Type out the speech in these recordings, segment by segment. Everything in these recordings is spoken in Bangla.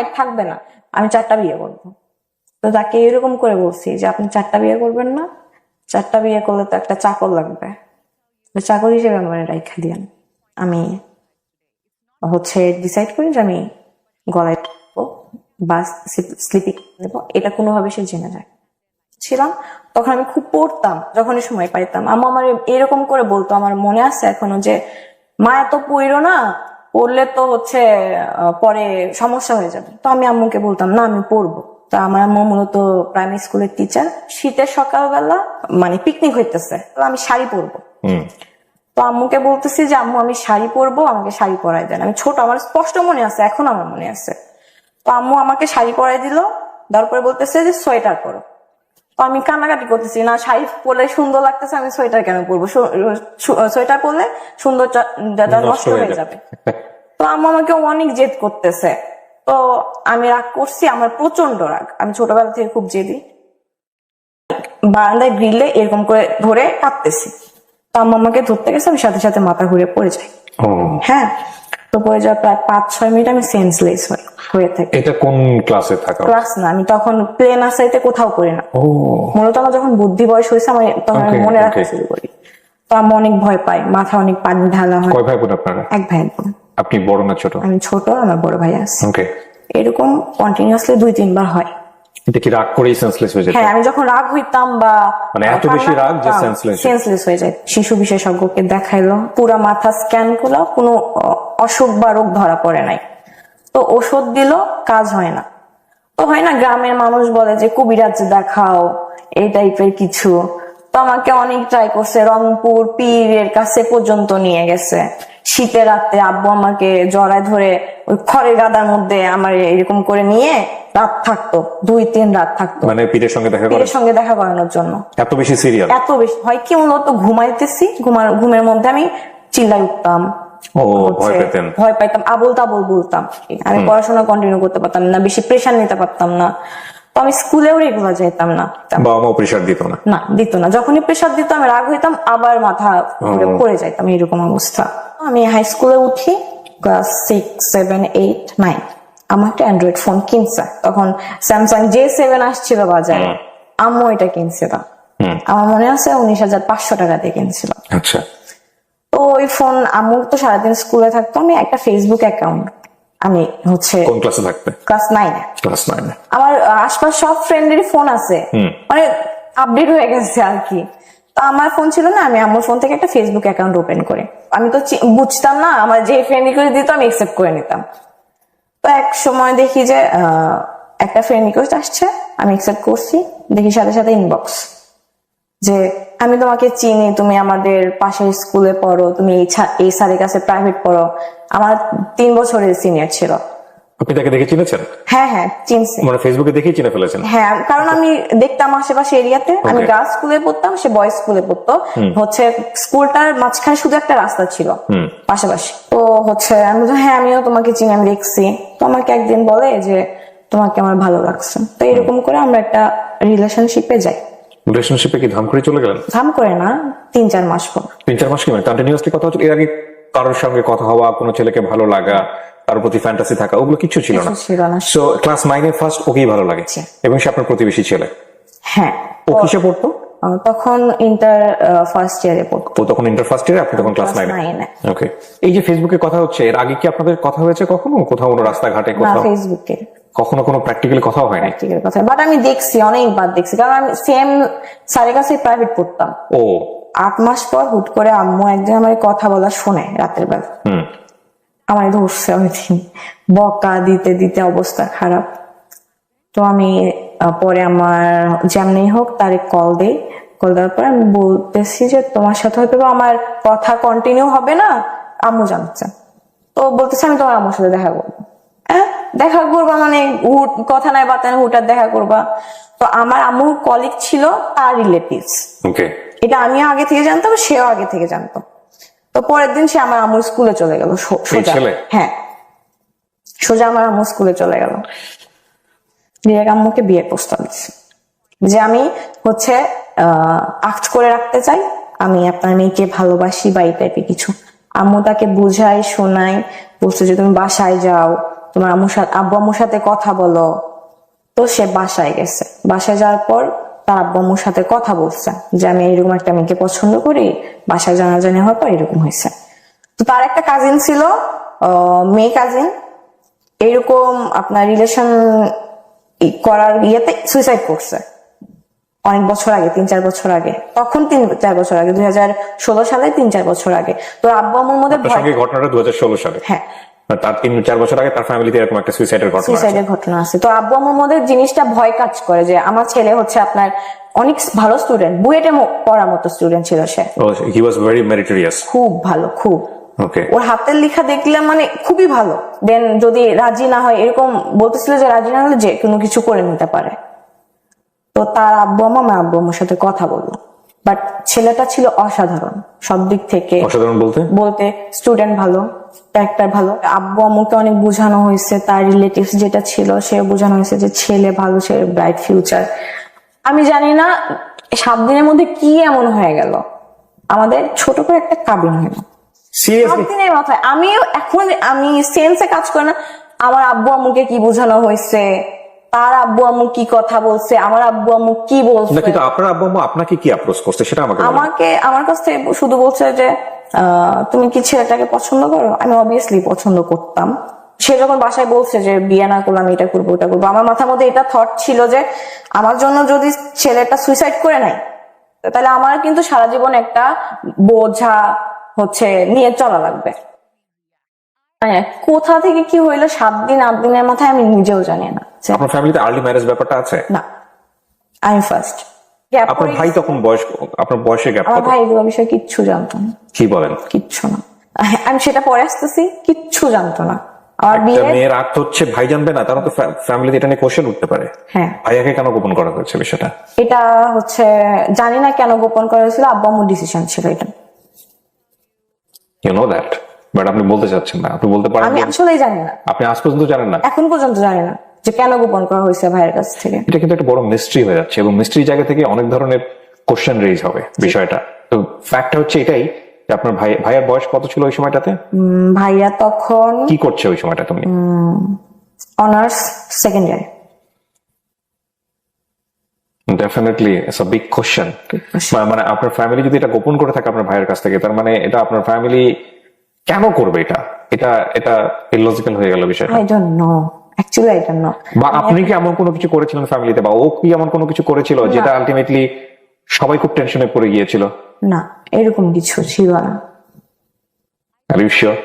হাইট থাকবে না, আমি 4টা বিয়ে করবো। তো তাকে এরকম করে বলছি যে আপনি 4টা বিয়ে করবেন না, 4টা বিয়ে করলে তো একটা চাকর লাগবে, চাকর হিসেবে আমার রাইখা দিয়েন। আমি ডিসাইড করি যে আমি গলায় বা স্লিপিং দেবো, এটা কোনোভাবে সে জেনে যায় ছিলাম। তখন আমি খুব পড়তাম, যখনই সময় পাইতাম আম্মু আমার এরকম করে বলতো, আমার মনে আছে এখনো, যে মা এত পড়ো না, পড়লে তো পরে সমস্যা হয়ে যাবে। তো আমি আম্মুকে বলতাম না আমি পড়বো। তা আমার আম্মু মূলত প্রাইমারি স্কুলের টিচার। শীতের সকালবেলা মানে পিকনিক হইতেছে, তো আমি শাড়ি পরবো। তো আম্মুকে বলতেছি যে আম্মু আমি শাড়ি পরবো, আমাকে শাড়ি পরাই দেন। আমি ছোট, আমার স্পষ্ট মনে আছে, এখন আমার মনে আছে। তো আম্মু আমাকে শাড়ি পরাই দিল, তারপরে বলতেছে যে সোয়েটার পরো। তো আমি কান্নাকাটি করতেছি, না শাড়ি পরলে সুন্দর লাগতেছে, আমি সোয়েটার কেন পরবো, সোয়েটার পরলে সৌন্দর্যটা নষ্ট হয়ে যাবে। তো আম্মু আমাকে অনেক জেদ করতেছে। তো আমি রাগ করছি, আমার প্রচন্ড রাগ, আমি ছোটবেলা থেকে খুব জেদি। বারান্দায় গ্রিলে এরকম করে ধরে কাঁপতেছি। তো আম্মু আমাকে ধরতে গেছে, আমি সাথে সাথে মাথা ঘুরে পড়ে যাই। হ্যাঁ, তো পড়ে যাওয়ার প্রায় 5-6 মিনিট আমি সেন্সলেস হয়ে থাকি। এটা কোন ক্লাসে থাকা? ক্লাস না, আমি তখন প্লে নার্সারিতে কোথাও পড়ি না। মূলত আমার যখন বুদ্ধি বয়স হয়েছে, আমি তখন মনে রাখতে শুরু করি। তো আমি অনেক ভয় পাই, মাথা অনেক পানি ঢালা হয়। কয় ভাই বোন আপনারা? 1 ভাই বোন। আপনি বড় না ছোট? আমি ছোট, আমার বড় ভাই আছে। ওকে। এরকম কন্টিনিউয়াসলি 2-3 বার হয়। এটা কি রাগ করেই সেন্সলেস হয়ে যায়? হ্যাঁ, আমি যখন রাগ হইতাম বা মানে এত বেশি রাগ যে সেন্সলেস হয়ে যায়। শিশু বিশেষজ্ঞকে দেখাইলো, পুরা মাথা স্ক্যান করলো, কোনো অসুখ বা রোগ ধরা পড়ে নাই। তো ওষুধ দিল, কাজ হয় না। তো হয় না, গ্রামের মানুষ বলে যে কবিরাজ দেখাও, এই টাইপের কিছু। তো আমাকে অনেক ট্রাই করছে, রংপুর পীরের কাছে পর্যন্ত নিয়ে গেছে। শীতের রাতে আব্বু আমাকে জড়ায় ধরে ওই খড়ের গাদার মধ্যে আমার এরকম করে নিয়ে রাত থাকতো, 2-3 রাত থাকতো, মানে পীরের সঙ্গে দেখা করানোর জন্য। এত বেশি সিরিয়াল, এত বেশি হয় কি, মূলত ঘুমাইতেছি, ঘুমের মধ্যে আমি চিল্লাই উঠতাম, ভয় পাইতাম, আবল তাবল বলতাম। আমি পড়াশোনা কন্টিনিউ করতে পারতাম না, বেশি প্রেশার নিতে পারতাম না। তো আমি স্কুলেও রেগুলার যেতাম না। বাবা মা প্রেশার দিত না? না, দিত না। যখনই প্রেশার দিত আমি রাগ হইতাম, আবার মাথা পড়ে যাইতাম, এরকম অবস্থা। আমি হাই স্কুলে উঠি, ক্লাস 6, 7, 8, 9। আমার একটা অ্যান্ড্রয়েড ফোন কিনছে, তখন স্যামসাং J7 আসছিল বাজারে। আম্মু এটা কিনছিল, আমার মনে আছে 19,500 টাকা দিয়ে কিনছিল। আচ্ছা। তো ওই ফোন, আম্মু তো সারাদিন স্কুলে থাকতো, আমি একটা ফেসবুক অ্যাকাউন্ট, আমি কোন ক্লাসে থাকতে? ক্লাস 9-এ। ক্লাস 9-এ আমার আশপাশ সব ফ্রেন্ডেরই ফোন আছে, মানে আপডেট হয়ে গেছে আর কি। তো আমার ফোন ছিল না, আমি আমার ফোন থেকে একটা ফেসবুক অ্যাকাউন্ট ওপেন করে, আমি তো বুঝতাম না, আমার যে ফ্রেন্ড রিকোয়েস্ট দিত আমি অ্যাকসেপ্ট করে নিতাম। তো এক সময় দেখি যে একটা ফ্রেন্ড রিকোয়েস্ট আসছে, আমি অ্যাকসেপ্ট করছি, দেখি সাথে সাথে ইনবক্স যে আমি তোমাকে চিনি, তুমি আমাদের পাশের স্কুলে পড়ো, তুমি এই স্যারের কাছে প্রাইভেট পড়ো। আমার 3 বছরের সিনিয়র ছিল। আপনি তাকে দেখে চিনেছেন? হ্যাঁ হ্যাঁ, চিনছি। মানে ফেসবুকে দেখেই চিনে ফেলেছেন? হ্যাঁ, কারণ আমি দেখতাম আশেপাশে এরিয়াতে, আমি গার্লস স্কুলে পড়তাম, সে বয়েজ স্কুলে পড়তো। স্কুলটার মাঝখানে শুধু একটা রাস্তা ছিল পাশাপাশি। তো আমি তো হ্যাঁ, আমিও তোমাকে চিনি, আমি দেখছি। তো আমাকে একদিন বলে যে তোমাকে আমার ভালো লাগছে। তো এরকম করে আমরা একটা রিলেশনশিপে যাই। রিলেশনশিপে কি ধাম করে চলে গেলেন? ধাম করে না, 3-4 মাস পর। 3-4 মাস কি মানে কন্টিনিউয়াসলি কথা হচ্ছে? এর আগে কারোর সঙ্গে কথা হওয়া, কোনো ছেলেকে ভালো লাগা, তার প্রতি ফ্যান্টাসি থাকা, ওগুলো কিছু ছিল না? সো ক্লাস 9-এ ফার্স্ট ওকেই ভালো লাগে, এবং সে আপনার প্রতিবেশী ছেলে? হ্যাঁ। ও কিসে পড়তো তখন? ইন্টার ফার্স্ট ইয়ারে পড়তো। ও তখন ইন্টার ফার্স্ট ইয়ারে, আপনি তখন ক্লাস 9-এ। ওকে। এই যে ফেসবুকে কথা হচ্ছে, এর আগে কি আপনাদের কথা হয়েছে কখনো, কোথাও রাস্তাঘাটে কোথাও? ফেসবুকে কখনো কোনো প্র্যাকটিক্যালি কথাও হয়নি? প্র্যাকটিক্যাল কথা, বাট আমি দেখছি, অনেকবার দেখছি, কারণ আমি সেম স্যারের কাছে প্রাইভেট পড়তাম। 8 মাস পর হুট করে আম্মু একদিন আমার কথা বলা শুনে রাতের বেলা, আমার ধরছে, ওই দিন বকা দিতে দিতে অবস্থা খারাপ। তো আমি পরে আমার যেমনি হোক তারে কল দেই। কল দেওয়ার পর আমি বলতেছি যে তোমার সাথে হয়তো আমার কথা কন্টিনিউ হবে না, আম্মু জানছে। তো বলতেছে আমি তোমার আম্মুর সাথে দেখা করবো। দেখা করবা মানে কথা নাই বার্তা নাই, হুটার দেখা করবা। তো আমার আম্মুর কলিগ ছিল তার রিলেটিভস, এটা আমিও আগে থেকে জানতাম, সেও আগে থেকে জানতো। তো পরের দিন সে আমার আম্মুর স্কুলে চলে গেল সোজা। হ্যাঁ, সোজা আমার আম্মুর স্কুলে চলে গেল, ডিরেক্ট আম্মুকে বিয়ের প্রস্তাব দিচ্ছে যে আমি আক্ট করে রাখতে চাই, আমি আপনার মেয়েকে ভালোবাসি বা এই টাইপের কিছু। আম্মু তাকে বুঝাই শোনাই, বলছে যে তুমি বাসায় যাও, তোমার আব্বু আম্মুর সাথে কথা বলো। তো সে বাসায় গেছে, বাসায় যাওয়ার পর তার আব্বু আম্মুর সাথে কথা বলছে যে আমি এরকম একটা মেয়েকে পছন্দ করি, বাসায় জানাজানি হওয়ার পর এরকম হয়েছে। তো তার একটা কাজিন ছিল, মেয়ে কাজিন, এরকম আপনার রিলেশন করার ইয়েতে সুইসাইড করছে অনেক বছর আগে, 3-4 বছর আগে। তখন 3-4 বছর আগে, 2016 সালে, 3-4 বছর আগে। তো আব্বু আম্মুর মধ্যে ঘটনাটা 2016 সালে। হ্যাঁ, তার 3-4 বছর আগে তার ফ্যামিলিতে এরকম একটা সুইসাইডের ঘটনা আছে। তো আব্বু আম্মুর মধ্যে জিনিসটা ভয় কাজ করে যে আমার ছেলে হচ্ছে আপনার অনেক ভালো স্টুডেন্ট, বুয়েটে পড়ার মতো স্টুডেন্ট ছিল সে, হি ওয়াজ ভেরি মেরিটোরিয়াস, খুব ভালো, খুব। ওকে, ওর হাতের লেখা দেখলাম মানে খুবই ভালো। দেন যদি রাজি না হয়, এরকম বলতেছিল যে রাজি না হলে যে কোনো কিছু করে নিতে পারে। তো তার আব্বু আম্মা আব্বু আম্মুর সাথে কথা বললো, বাট ছেলেটা ছিল অসাধারণ সব দিক থেকে। অসাধারণ বলতে স্টুডেন্ট ভালো, ক্যারেক্টার ভালো। আব্বু আম্মুকে অনেক বোঝানো হয়েছে, তার রিলেটিভস যেটা ছিল সে বোঝানো হয়েছে যে ছেলে ভালো, ছেলে ব্রাইট ফিউচার। আমি জানি না 7 দিনের মধ্যে কি এমন হয়ে গেল, আমাদের ছোট করে একটা কাবিন হলো। 7 দিনের মাথায় আমি সেন্সে কাজ করে না আমার আব্বু আম্মুকে কি বোঝানো হয়েছে, তার আব্বু আম্মু কি কথা বলছে, আমার আব্বু আম্মু কি বলছে। কিন্তু আপনার আব্বু আম্মু আপনাকে কি অ্যাপ্রোচ করছে সেটা আমার কাছ থেকে শুধু বলছে যে তুমি কি ছেলেটাকে পছন্দ করো। আমি অবভিয়াসলি পছন্দ করতাম। সে যখন বাসায় বলছে যে বিয়ে না করলাম, এটা করবো ওটা করবো, আমার মাথার মধ্যে এটা থট ছিল যে আমার জন্য যদি ছেলেটা সুইসাইড করে নাই, তাহলে আমার কিন্তু সারা জীবন একটা বোঝা হচ্ছে নিয়ে চলা লাগবে। কোথা থেকে কি হইলো 7 দিন 8 দিনের মাথায় আমি নিজেও জানি না। আপনার ফ্যামিলিতে আর্লি ম্যারেজ ব্যাপারটা আছে? না, আমি ফার্স্ট। আপনার ভাই তখন আপনার বয়সে গ্যাপ? আমার ভাই এগুলো বিষয়ে কিচ্ছু জানতো না। কি বলেন? কিচ্ছু না। আমি সেটা পরে আসতেছি, কিচ্ছু জানতো না। আমার মেয়ের আর্থ হচ্ছে ভাই জানবে না, তারা তো ফ্যামিলিতে এটা নিয়ে কোশ্চেন উঠতে পারে। হ্যাঁ, ভাইয়াকে কেন গোপন করা হয়েছে বিষয়টা? এটা হচ্ছে জানি না কেন গোপন করা হয়েছিল, আব্বু আম্মুর ডিসিশন ছিল এটা। ইউ নো দ্যাট, বাট আপনি বলতে চাচ্ছেন না। আপনি বলতে পারেন আমি আসলেই জানি না। আপনি আজ পর্যন্ত জানেন না? এখন পর্যন্ত জানি না যে কেন গোপন করা হয়েছে ভাইয়ের কাছ থেকে। এটা কিন্তু একটা বড় মিস্ট্রি হয়ে যাচ্ছে, এবং মিস্ট্রি জায়গা থেকে অনেক ধরনের কোশ্চেন রেজ হবে বিষয়টা। তো ফ্যাক্টটা হচ্ছে এটাই যে আপনার ভাইয়ের বয়স কত ছিল ওই সময়টাতে? ভাইয়া তখন কি করছে ওই সময়টা? তুমি honours second year. Definitely it's a big question. মানে আপনার ফ্যামিলি যদি এটা গোপন করে থাকে আপনার ভাইয়ের কাছ থেকে, তার মানে এটা আপনার ফ্যামিলি কেন করবে? এটা ইলজিক্যাল হয়ে গেল বিষয়টা। I don't know, actually I don't know. বা আপনি কি এমন কোনো কিছু করেছিলেন ফ্যামিলিতে, বা ও কি এমন কোনো কিছু করেছিল যেটা আলটিমেটলি সবাই খুব টেনশনে পড়ে গিয়েছিল? না, এরকম কিছু ছিল না। Are you sure?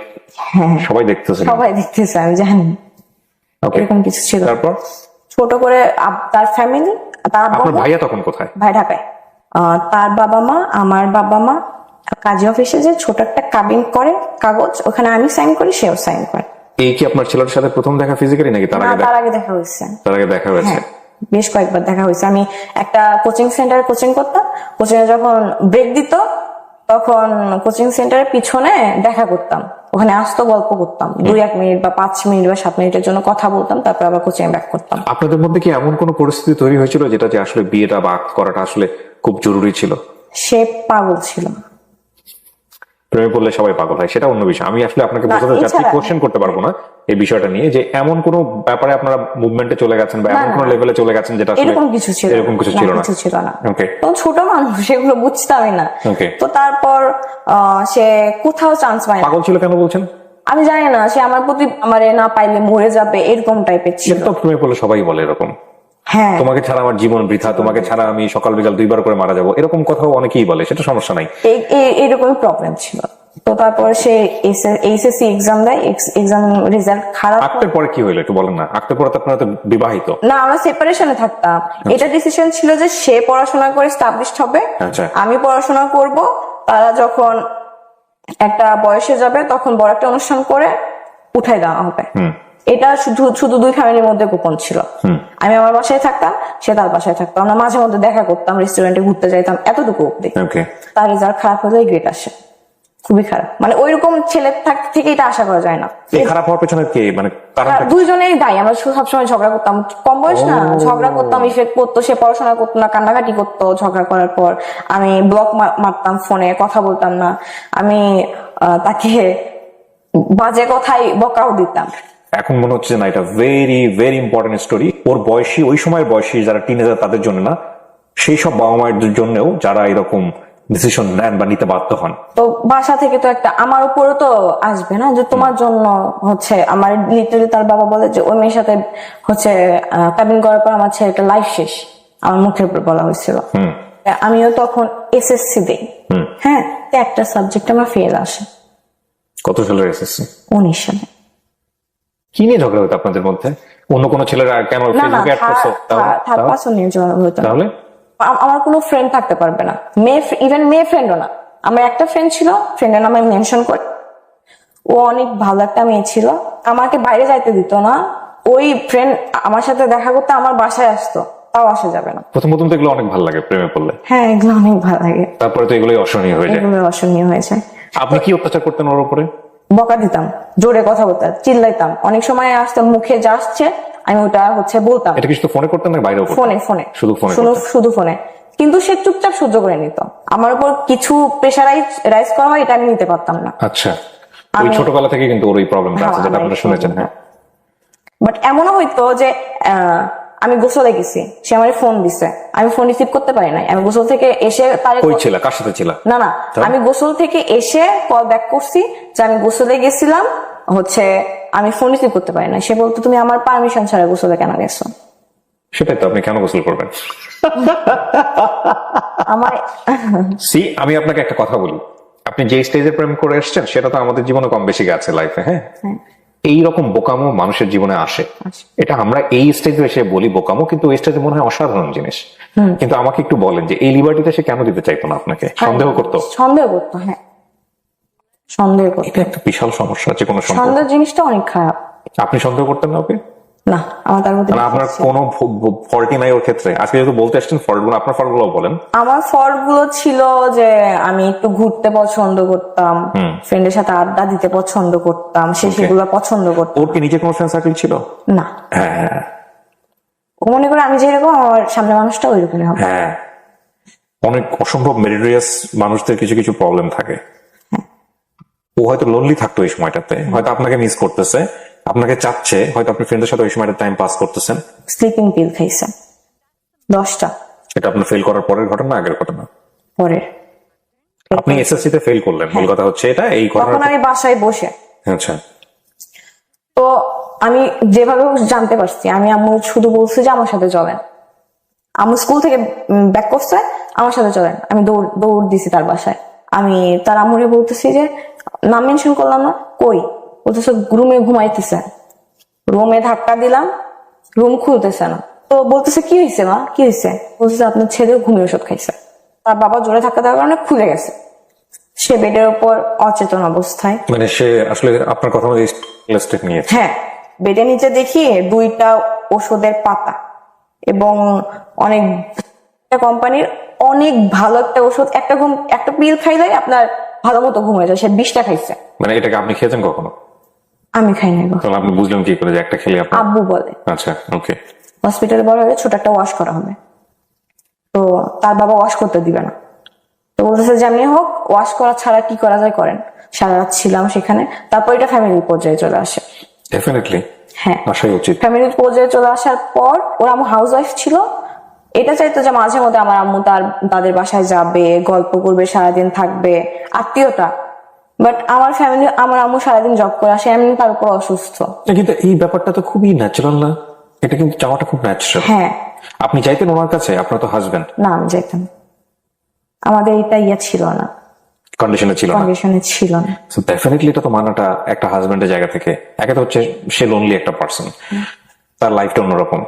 হ্যাঁ, সবাই দেখতেছে, আমি জানি এরকম কিছু ছিল। তারপর ছোট করে তার ফ্যামিলি, তার আপনার ভাইয়া তখন কোথায়? ভাই ঢাকায়। তার বাবা মা, আমার বাবা মা কাজী অফিসে যে ছোট একটা কাবিন করে কাগজ, ওখানে আমি সাইন করি, সেও সাইন করে। এই কি আপনার ছেলের সাথে প্রথম দেখা ফিজিক্যালি নাকি তার আগে দেখা হয়েছে? তার আগে দেখা হয়েছে, বেশ কয়েকবার দেখা হয়েছে। আমি একটা কোচিং সেন্টারে কোচিং করতাম, কোচিং এ যখন ব্রেক দিত তখন কোচিং সেন্টারের পিছনে দেখা করতাম, ওখানে আসতো, গল্প করতাম 2-1 মিনিট বা 5 মিনিট বা 7 মিনিটের জন্য কথা বলতাম, তারপর আবার কোচিং ব্যাক করতাম। আপনাদের মধ্যে কি এমন কোনো পরিস্থিতি তৈরি হয়েছিল যেটা যে আসলে বিয়েটা বা করাটা আসলে খুব জরুরি ছিল? সে পাগল ছিল। প্রেমে পড়লে সবাই পাগল হয়, সেটা অন্য বিষয়। আমি আসলে আপনাকে বোঝাতে চাচ্ছি, কোশ্চেন করতে পারবো না এই বিষয়টা নিয়ে, যে এমন কোন ব্যাপারে আপনারা মুভমেন্টে চলে গেছেন বা এমন কোন লেভেলে চলে গেছেন যেটা এরকম কিছু ছিল না। ওকে, তো ছোট মানুষ, সেগুলো বুঝতামই না। তো তারপর সে কোথাও চান্স পায় না। পাগল ছিল কেন বলছেন? আমি জানি না, সে আমার প্রতি আমারে না পাইলে মরে যাবে এরকম টাইপের ছিল। তো প্রেমে পড়লে সবাই বলে এরকম, হ্যাঁ, তোমাকে ছাড়া আমার জীবন বৃথা, তোমাকে ছাড়া আমি সকাল বিকাল 2বার করে মারা যাবো, এরকম কথাও অনেকেই বলে, সেটা সমস্যা নাই। এইরকমই প্রবলেম ছিল। তো তারপর সে এইচএসসি এক্সাম দেয়, এক্সাম রেজাল্ট খারাপ। আক্তের পরে কি হইলো একটু বলেন না? আক্তের পরে তো আপনারা তো বিবাহিত না, আমরা সেপারেশনে থাকতাম। এটা ডিসিশন ছিল যে সে পড়াশোনা করে এস্টাবলিশড হবে, আমি পড়াশোনা করব। তারা যখন একটা বয়সে যাবে তখন বড় একটা অনুষ্ঠান করে উঠাই দেওয়া হবে। এটা শুধু 2 ফ্যামিলির মধ্যে গোপন ছিল। আমি আমার বাসায় থাকতাম, সে তার বাসায় থাকতো, আমরা মাঝে মধ্যে দেখা করতাম, রেস্টুরেন্টে ঘুরতে যাইতাম, এতটুকু অব্দি। তার রেজাল্ট খারাপ হলে গ্রেড আসে, খুবই খারাপ। মানে ওইরকম ছেলে থেকে এটা আশা করা যায় না। খারাপ হওয়ার পেছনে কে, মানে দুইজনেই দায়ী। আমরা সবসময় ঝগড়া করতাম, কম বয়স না, ঝগড়া করতাম, ইফেক্ট করতো। সে পড়াশোনা করতো না, কান্নাকাটি করতো ঝগড়া করার পর। আমি ব্লক মারতাম, ফোনে কথা বলতাম না। আমি তাকে বাজে কথাই বকাও দিতাম। এখন মনে হচ্ছে যে না, এটা ভেরি ভেরি ইম্পর্টেন্ট স্টোরি। ওর বয়সী, ওই সময়ের বয়সী যারা টিনেজার তাদের জন্য না, সেই সব বাবা মায়ের জন্যও যারা এরকম ডিসিশন নেন বা নিতে বাধ্য হন। তো বাসা থেকে তো একটা আমার উপরে তো আসবে না যে তোমার জন্য হচ্ছে আমার লিটারালি তার বাবা বলে যে ওই মেয়ের সাথে হচ্ছে কাবিন করার পর আমার ছেলেটা লাইফ শেষ, আমার মুখের উপর বলা হয়েছিল। আমিও তখন এসএসসি দেই, হ্যাঁ, তো একটা সাবজেক্ট আমার ফেল আসে। কত সালের এসএসসি? 19 সালে। কি নিয়ে ঝগড়া হতো আপনাদের মধ্যে? অন্য কোনো ছেলেরা কেন না না, ফেসবুকে অ্যাড করছো? থার্ড পারসন নিয়ে ঝগড়া হতো না। তাহলে আমার কোনো ফ্রেন্ড থাকতে পারবে না, ইভেন মেয়ে ফ্রেন্ডও না। আমার একটা ফ্রেন্ড ছিল, ফ্রেন্ডের নাম আমি মেনশন করি। ও অনেক ভালো একটা মেয়ে ছিল, আমাকে বাইরে যাইতে দিত না। ওই ফ্রেন্ড আমার সাথে দেখা করতে আমার বাসায় আসতো, তাও আসা যাবে না। প্রথম প্রথম তো এগুলো অনেক ভালো লাগে প্রেমে পড়লে, হ্যাঁ এগুলো অনেক ভালো লাগে, তারপরে তো এগুলোই অসহনীয় হয়ে যায়। এগুলো অসহনীয় হয়ে যায়। আপনি কি অত্যাচার করতেন ওর উপরে? বকা দিতাম, জোরে কথা বলতাম, চিল্লাইতাম। অনেক সময় আসতাম, মুখে যা আসছে আমি ওটা হচ্ছে বলতাম। এটা কি শুধু ফোনে করতেন না বাইরেও করতেন? ফোনে ফোনে শুধু ফোনে? শুধু ফোনে। কিন্তু সে চুপচাপ সহ্য করে নিত। আমার উপর কিছু রাইজ করা হয়, এটা আমি নিতে পারতাম না। আচ্ছা, ওই ছোটবেলা থেকে কিন্তু ওর এই প্রবলেমটা আছে, যেটা আপনারা শুনেছেন। হ্যাঁ, বাট এমনও হইতো যে আমি গোসলে গেছি, সে আমার ফোন দিছে, আমি ফোন রিসিভ করতে পারি নাই। আমি গোসল থেকে এসে তারে ওই ছিল কার সাথে ছিল? না না, আমি গোসল থেকে এসে কল ব্যাক করছি যে আমি গোসলে গেছিলাম, হচ্ছে আমি ফোন রিসিভ করতে পারি না। সে বলতো তুমি আমার পারমিশন ছাড়া গোসলে কেন গেছো? সেটাই তো, আপনি কেন গোসল করবেন? আমার আমি আপনাকে একটা কথা বলি, আপনি যে স্টেজে প্রেম করে এসেছেন সেটা তো আমাদের জীবনে কম বেশি গেছে লাইফে। হ্যাঁ, এইরকম বোকামো মানুষের জীবনে আসে। এটা আমরা এই স্টেজে এসে বলি বোকামো, কিন্তু ওই স্টেজে মনে হয় অসাধারণ জিনিস। কিন্তু আমাকে একটু বলেন যে এই লিবার্টিটা সে কেন দিতে চাইতো না আপনাকে? সন্দেহ করতো? সন্দেহ করতো, হ্যাঁ সন্দেহ করতো। এটা একটা বিশাল সমস্যা, যে কোনো সম্পর্ক। সন্দেহ জিনিসটা অনেক খারাপ। আপনি সন্দেহ করতেন না ওকে? না, আমার তার মধ্যে আপনার কোনো ফল্টই নাই ওর ক্ষেত্রে? আজকে যেহেতু বলতে আসছেন ফল্ট গুলো, আপনার ফল্ট গুলো বলেন। আমার ফল্ট গুলো ছিল যে আমি একটু ঘুরতে পছন্দ করতাম, ফ্রেন্ডের সাথে আড্ডা দিতে পছন্দ করতাম, সে সেগুলো পছন্দ করতাম। ওর কি নিজে কোনো ফ্রেন্ড সার্কেল ছিল? না। হ্যাঁ, ও মনে করে আমি যেরকম আমার সামনে মানুষটা ওই রকমই হবে। হ্যাঁ, অনেক অসম্ভব মেরিটোরিয়াস মানুষদের কিছু কিছু প্রবলেম থাকে। ও হয়তো লোনলি থাকতো এই সময়টাতে, হয়তো আপনাকে মিস করতেছে, আপনাকে চাচ্ছে, হয়তো আপনি ফ্রেন্ডের সাথে ওই সময়টা টাইম পাস করতেছেন। স্লিপিং পিল খাইছে 10টা। এটা আপনার ফেল করার পরের ঘটনা, আগের ঘটনা? পরে আপনি এসএসসি তে ফেল করলেন, মূল কথা হচ্ছে এটা। এই তখন ঘটনা, আমি বাসায় বসে, আচ্ছা, তো আমি যেভাবে জানতে পারছি, আমি আম্মু শুধু বলছি যে আমার সাথে চলেন। আম্মু স্কুল থেকে ব্যাক করছে, আমার সাথে চলেন। আমি দৌড় দিছি তার বাসায়। আমি তার আম্মুরে বলতেছি যে নাম মেনশন করলাম না, কই? বলতেছে রুমে ঘুমাইতেছে। রুমে ধাক্কা দিলাম, রুম খুলতেছে না। তো বলতেছে কি হয়েছে মা, কি হয়েছে? বলতেছে আপনার ছেলে ঘুমের ওষুধ খাইছে। তার বাবা জোরে ধাক্কা দেওয়ার কারণে খুলে গেছে। সে বেডের উপর অচেতন অবস্থায়। মানে সে আসলে আপনার কথা মতো স্টেপ নিয়েছে? হ্যাঁ, বেডের নিচে দেখি 2টা ওষুধের পাতা এবং অনেক কোম্পানির অনেক ভালো একটা ওষুধ। একটা পিল খাইলে আপনার ভালো মতো ঘুম হয়ে যায়। সে 20টা খাইছে। মানে এটাকে আপনি খেয়েছেন কখনো? আমি খাই নাই গো। তাহলে আপনি বুঝলেন কি করে যে একটা খেলে আপনার? আব্বু বলে। আচ্ছা, ওকে। হসপিটালে বলা হবে ছোট একটা ওয়াশ করা হবে, তো তার বাবা ওয়াশ করতে দিবে না। তো বলতেছে যেমনি হোক ওয়াশ করা ছাড়া কি করা যায় করেন। সারা রাত ছিলাম সেখানে। তারপর এটা ফ্যামিলির পর্যায়ে চলে আসে। ডেফিনেটলি, হ্যাঁ, আসাই উচিত। ফ্যামিলির পর্যায়ে চলে আসার পর ওর আম্মু হাউস ওয়াইফ ছিল। এটা চাইতো যে মাঝে মধ্যে আমার আম্মু তাদের বাসায় যাবে, গল্প করবে, সারাদিন থাকবে, আত্মীয়তা। বাট আমার আম্মু সারাদিন জব করে আসে, এমনি তার উপর অসুস্থ। কিন্তু এই ব্যাপারটা তো খুবই ন্যাচারাল না? এটা কিন্তু চাওয়াটা খুব ন্যাচারাল। হ্যাঁ, আপনি চাইতেন ওনার কাছে? আপনার তো হাজবেন্ড। না আমি যাইতাম, আমাদের এটা ছিল না, কন্ডিশনে ছিল না। কন্ডিশনে ছিল না। সো ডেফিনেটলি এটা তো মানাটা একটা হাজবেন্ডের জায়গা থেকে। একে তো হচ্ছে সে লোনলি একটা পার্সন, তার লাইফটা অন্যরকম।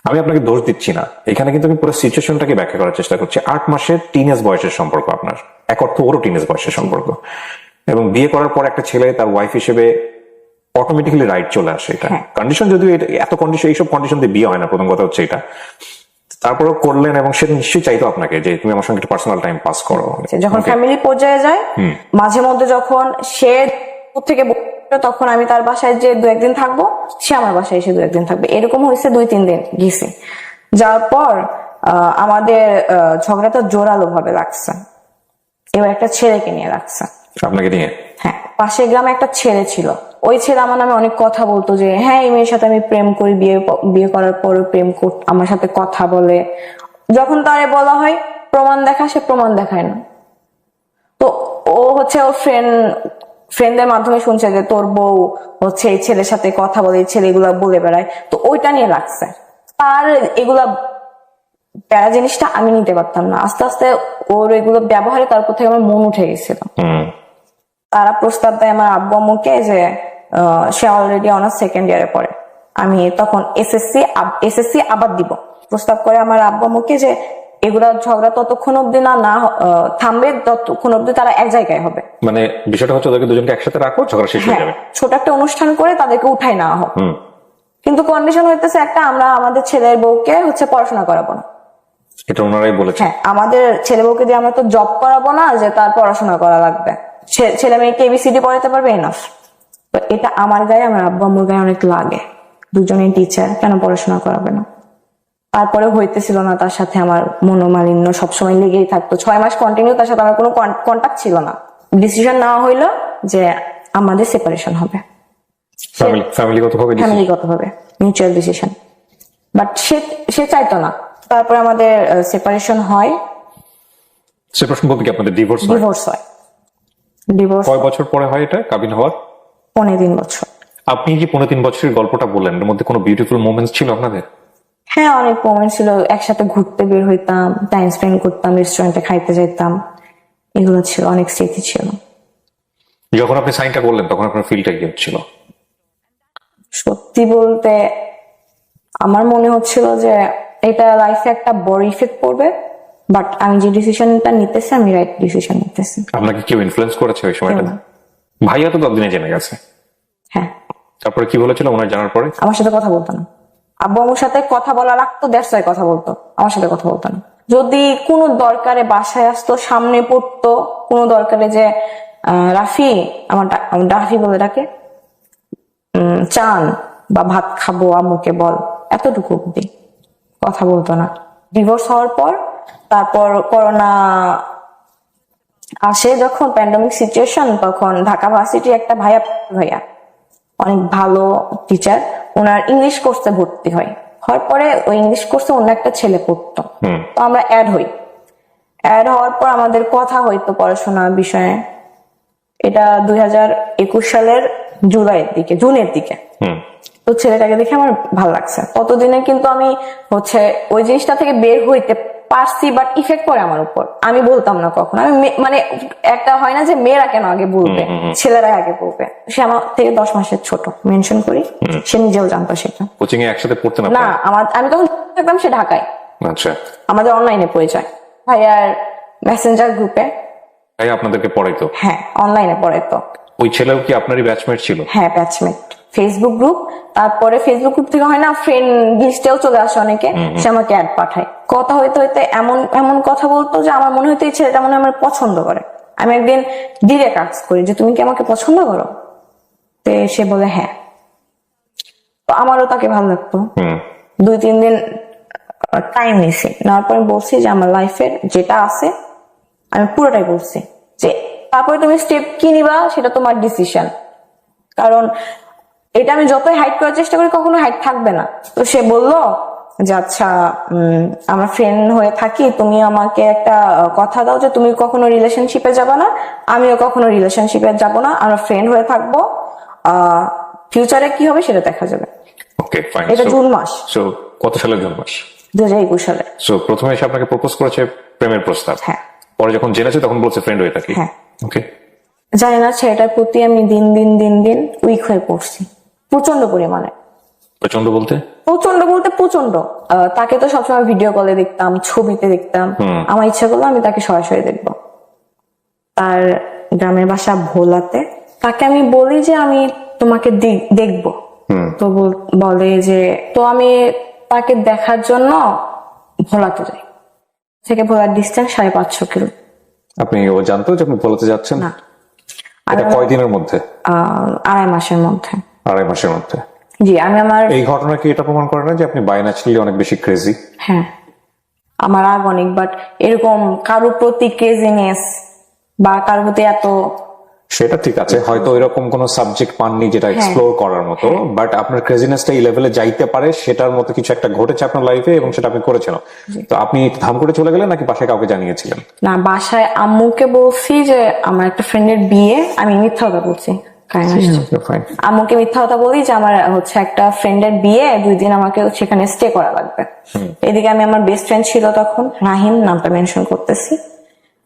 আমি আপনাকে দোষ দিচ্ছি না এখানে, কিন্তু আমি পুরো সিচুয়েশনটাকে ব্যাখ্যা করার চেষ্টা করছি। 8 মাসের টিনেজ বয়সের সম্পর্ক আপনার, এক অর্থ ওরও টিনেজ বয়সের সম্পর্ক, এবং বিয়ে করার পর একটা ছেলে তার ওয়াইফ হিসেবে অটোমেটিক্যালি রাইট চলে আসে। এটা কন্ডিশন, যদিও এত কন্ডিশন, এইসব কন্ডিশন দিয়ে বিয়ে হয় না, প্রথম কথা হচ্ছে এটা। তারপরেও করলেন, এবং সে নিশ্চয়ই চাইতো আপনাকে যে তুমি আমার সঙ্গে একটু পার্সোনাল টাইম পাস করো। যখন ফ্যামিলি পর্যায়ে যায়, মাঝে মধ্যে যখন সে থেকে তখন আমি তার বাসায় যে 2-1 দিন থাকবো, সে আমার বাসায় এসে 2-1 দিন থাকবে। এরকম হয়েছে 2-3 দিন গেছি। যাওয়ার পর আমাদের ঝগড়াটা জোরালো ভাবে লাগছে। এবার একটা ছেলেকে নিয়ে লাগছে। আপনাকে নিয়ে? হ্যাঁ, পাশের গ্রামে একটা ছেলে ছিল, ওই ছেলে আমার নামে অনেক কথা বলতো যে হ্যাঁ এই মেয়ের সাথে আমি প্রেম করি, বিয়ে করার পরও আমার সাথে কথা বলে। যখন তারে বলা হয় প্রমাণ দেখা, সে প্রমাণ দেখায় না। তো ও হচ্ছে ওর ফ্রেন্ডদের মাধ্যমে শুনছে যে তোর বউ হচ্ছে এই ছেলের সাথে কথা বলে, এই ছেলে এগুলা বলে বেড়ায়, তো ওইটা নিয়ে লাগছে। তার এগুলা প্যারা জিনিসটা আমি নিতে পারতাম না। আস্তে আস্তে ওর এগুলো ব্যবহারে তার উপর থেকে আমার মন উঠে গেছিল। তারা প্রস্তাব দেয় আমার আব্বু আম্মুকে যে সে অলরেডি অনার্স সেকেন্ড ইয়ারে পড়ে, আমি তখন এসএসসি আবার দিব। প্রস্তাব করে আমার আব্বু আম্মুকে যে এগুলা ঝগড়া ততক্ষণ অব্দি না থামবে ততক্ষণ অব্দি তারা এক জায়গায় হবে। মানে বিষয়টা হচ্ছে ওদেরকে দুজনকে একসাথে রাখো, ঝগড়া শেষ হয়ে যাবে। ছোট একটা অনুষ্ঠান করে তাদেরকে উঠাই নেওয়া হোক, কিন্তু কন্ডিশন হইতেছে একটা, আমরা আমাদের ছেলের বউকে হচ্ছে পড়াশোনা করাবো না। এটা ওনারাই বলেছে। হ্যাঁ, আমাদের ছেলে বউকে দিয়ে আমরা তো জব করাবো না যে তার পড়াশোনা করা লাগবে। ছেলে মেয়েকে এবিসিডি পড়াতে পারবে এনাফ। তো এটা আমার গায়ে, আমার আব্বু আম্মুর গায়ে অনেক লাগে। দুজনেই টিচার, কেন পড়াশোনা করাবে না? তারপরে হইতেছিল না তার সাথে আমার মনোমালিন্য সবসময় লেগেই থাকতো। 6 মাস কন্টিনিউ তার সাথে আমার কোনো কন্টাক্ট ছিল না। ডিসিশন নেওয়া হইলো যে আমাদের সেপারেশন হবে, ফ্যামিলিগতভাবে মিউচুয়াল ডিসিশন। বাট সে চাইতো না। তারপরে আমাদের সেপারেশন হয়। সেপারেশন বলতে কি আপনাদের ডিভোর্স হয়? ডিভোর্স কয় বছর পরে হয় এটা, কাবিন হওয়ার? 3.5 বছর। আপনি যে 3.5 বছরের গল্পটা বললেন, এর মধ্যে কোনো বিউটিফুল মোমেন্টস ছিল আপনাদের? হ্যাঁ, অনেক মোমেন্ট ছিল। একসাথে ঘুরতে বের হইতাম, টাইম স্পেন্ড করতাম, রেস্টুরেন্টে খাইতে যাইতাম, এগুলো ছিল, অনেক স্মৃতি ছিল। যখন আপনি সাইনটা করলেন তখন আপনার ফিলটা কি হচ্ছিল? সত্যি বলতে আমার মনে হচ্ছিল যে এটা লাইফে একটা বড় ইফেক্ট পড়বে, বাট আমি যে ডিসিশনটা নিতেছি আমি রাইট ডিসিশন নিতেছি। আপনাকে কেউ ইনফ্লুয়েন্স করেছে ওই সময়টা? ভাইয়া তো ততদিনে জেনে গেছে। হ্যাঁ। তারপরে কি বলেছিল ওনার জানার পরে? আমার সাথে কথা বলতো না। আব্বু আম্মুর সাথে কথা বলা রাখতো, দ্যাটস ওয়াই কথা বলতো, আমার সাথে কথা বলতো না। যদি কোনো দরকারে বাসায় আসতো, সামনে পড়তো, কোনো দরকারে যে রাফি, আমার রাফি বলে ডাকে, চান বা ভাত খাবো আম্মুকে বল, এতটুকু অব্দি, কথা বলতো না। ডিভোর্স হওয়ার পর তারপর করোনা আসে, যখন প্যান্ডেমিক সিচুয়েশন, তখন ঢাকা ভার্সিটি একটা ভাইয়া অনেক ভালো টিচার, ওনার ইংলিশ কোর্সে ভর্তি হয়। হওয়ার পরে ওই ইংলিশ কোর্সে অন্য একটা ছেলে পড়তো, তো আমরা অ্যাড হওয়ার পর আমাদের কথা হইতো পড়াশোনা বিষয়ে। এটা 2021 সালের জুনের দিকে। তো ছেলেটাকে দেখে আমার ভালো লাগছে। ততদিনে কিন্তু আমি হচ্ছে ওই জিনিসটা থেকে বের হইতে পারছি, বাট ইফেক্ট পড়ে আমার উপর। আমি বলতাম না কখনো। আমি মানে একটা হয় না যে মেয়েরা কেন আগে বলবে, ছেলেরা আগে বলবে। সে আমার থেকে 10 মাসের ছোট, মেনশন করি, সে নিজেও জানতো সেটা। কোচিং এ একসাথে পড়তেন না, আমি তখন থাকতাম, সে ঢাকায়। আচ্ছা। আমাদের অনলাইনে পরিচয়, ভাইয়ার মেসেঞ্জার গ্রুপে। ভাই আপনাদেরকে পড়াইতো? হ্যাঁ, অনলাইনে পড়াইতো। ওই ছেলেও কি আপনারই ব্যাচমেট ছিল? হ্যাঁ, ব্যাচমেট। ফেসবুক গ্রুপ, তারপরে ফেসবুক গ্রুপ থেকে হয় না ফ্রেন্ড লিস্টেও চলে আসে অনেকে, সে আমাকে অ্যাড পাঠায়। কথা হইতে হইতে এমন কথা বলতো যে আমার মনে হইতো এই ছেলেটা মনে হয় আমার পছন্দ করে। আমি একদিন ডিরেক্ট আস্ক করি যে তুমি কি আমাকে পছন্দ করো? তো সে বলে হ্যাঁ। তো আমারও তাকে ভালো লাগতো। 2-3 দিন টাইম নিছি, নেওয়ার পরে বলছি যে আমার লাইফের যেটা আছে আমি পুরোটাই বলছি, যে তারপরে তুমি স্টেপ কি নিবা সেটা তোমার ডিসিশন। কারণ এটা আমি যতই হাইড করার চেষ্টা করি কখনো হাইড থাকবে না। তো সে বলল যে আচ্ছা আমরা ফ্রেন্ড হয়ে থাকি, তুমি আমাকে একটা কথা দাও যে তুমি কখনো রিলেশনশিপে যাবে না, আমিও কখনো রিলেশনশিপে যাব না, আমরা ফ্রেন্ড হয়ে থাকবো, ফিউচারে কি হবে সেটা দেখা যাবে। ওকে, ফাইন। এটা জুন মাস। সো কত সালের জুন মাস? 2021 সালে। সো প্রথমে এসে আপনাকে প্রপোজ করেছে প্রেমের প্রস্তাব। হ্যাঁ। পরে যখন জেনেছে তখন বলছে ফ্রেন্ড হয়ে থাকি। হ্যাঁ। ওকে। জানি না, ছেলেটার প্রতি আমি দিন দিন উইক হয়ে পড়ছি প্রচন্ড পরিমাণে। প্রচন্ড বলতে? প্রচন্ড। তাকে তো সবসময় ভিডিও কলে দেখতাম, ছবিতে দেখতাম। আমার ইচ্ছা করলো আমি তাকে সরাসরি দেখবো। তার গ্রামের বাসা ভোলাতে। তাকে আমি বলি যে আমি তোমাকে দেখবো, তো বলে যে তো আমি তাকে দেখার জন্য ভোলাতে যাই। থেকে ভোলার ডিস্টেন্স 550 কিলো। আপনি ও জানতো যে আপনি ভোলাতে যাচ্ছেন? না। এটা কয়দিনের মধ্যে? 2.5 মাসের মধ্যে। 2.5 মাসের মধ্যে? জি। আমি আমার এই ঘটনা কি এটা প্রমাণ করে না যে আপনি বাই ন্যাচারালি অনেক বেশি ক্রেজি? হ্যাঁ, আমার রাগ অনেক, বাট এরকম কারো প্রতি ক্রেজিনেস বা কারোর প্রতি এত সেটা ঠিক আছে, হয়তো এরকম কোন সাবজেক্ট পাননি যেটা এক্সপ্লোর করার মতো, বাট আপনার ক্রেজিনেসটা এই লেভেলে যাইতে পারে সেটার মতো কিছু একটা ঘটেছে আপনার লাইফে এবং সেটা আপনি করেছেন। তো আপনি ধাম করে চলে গেলেন নাকি বাসায় কাউকে জানিয়েছিলেন? না, বাসায় আম্মুকে বলছি যে আমার একটা ফ্রেন্ডের বিয়ে, আমি মিথ্যা কথা বলছি, আম্মুকে মিথ্যা কথা বলি যে আমার হচ্ছে একটা ফ্রেন্ডের বিয়ে, 2 দিন আমাকে সেখানে স্টে করা লাগবে। এদিকে আমি আমার বেস্ট ফ্রেন্ড ছিল তখন, রাহিম, নামটা মেনশন করতেছি,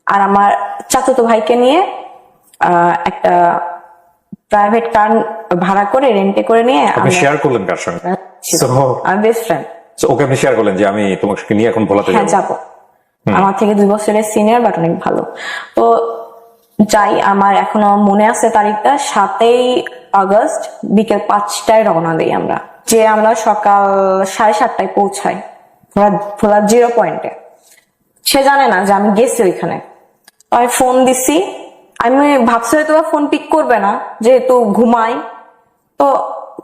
আর আমার চাচাতো ভাইকে নিয়ে একটা প্রাইভেট কার ভাড়া করে রেন্টে করে নিয়ে আপনি শেয়ার করলেন কার সঙ্গে? আমার বেস্ট ফ্রেন্ড। ওকে আপনি শেয়ার করলেন যে আমি তোমাকে নিয়ে এখন ভোলাতে হ্যাঁ যাবো, আমার থেকে 2 বছরের সিনিয়র, বাট অনেক ভালো। তো যাই, আমার এখনো মনে আছে তারিখটা, 7ই আগস্ট বিকেল 5টায় রওনা দিই আমরা, যে আমরা সকাল 7:30টায় পৌঁছাই ভোলার 0 পয়েন্টে। সে জানে না যে আমি গেছি ওইখানে। আমি ফোন দিছি, আমি ভাবছি হয়তো ফোন পিক করবে না যেহেতু ঘুমাই, তো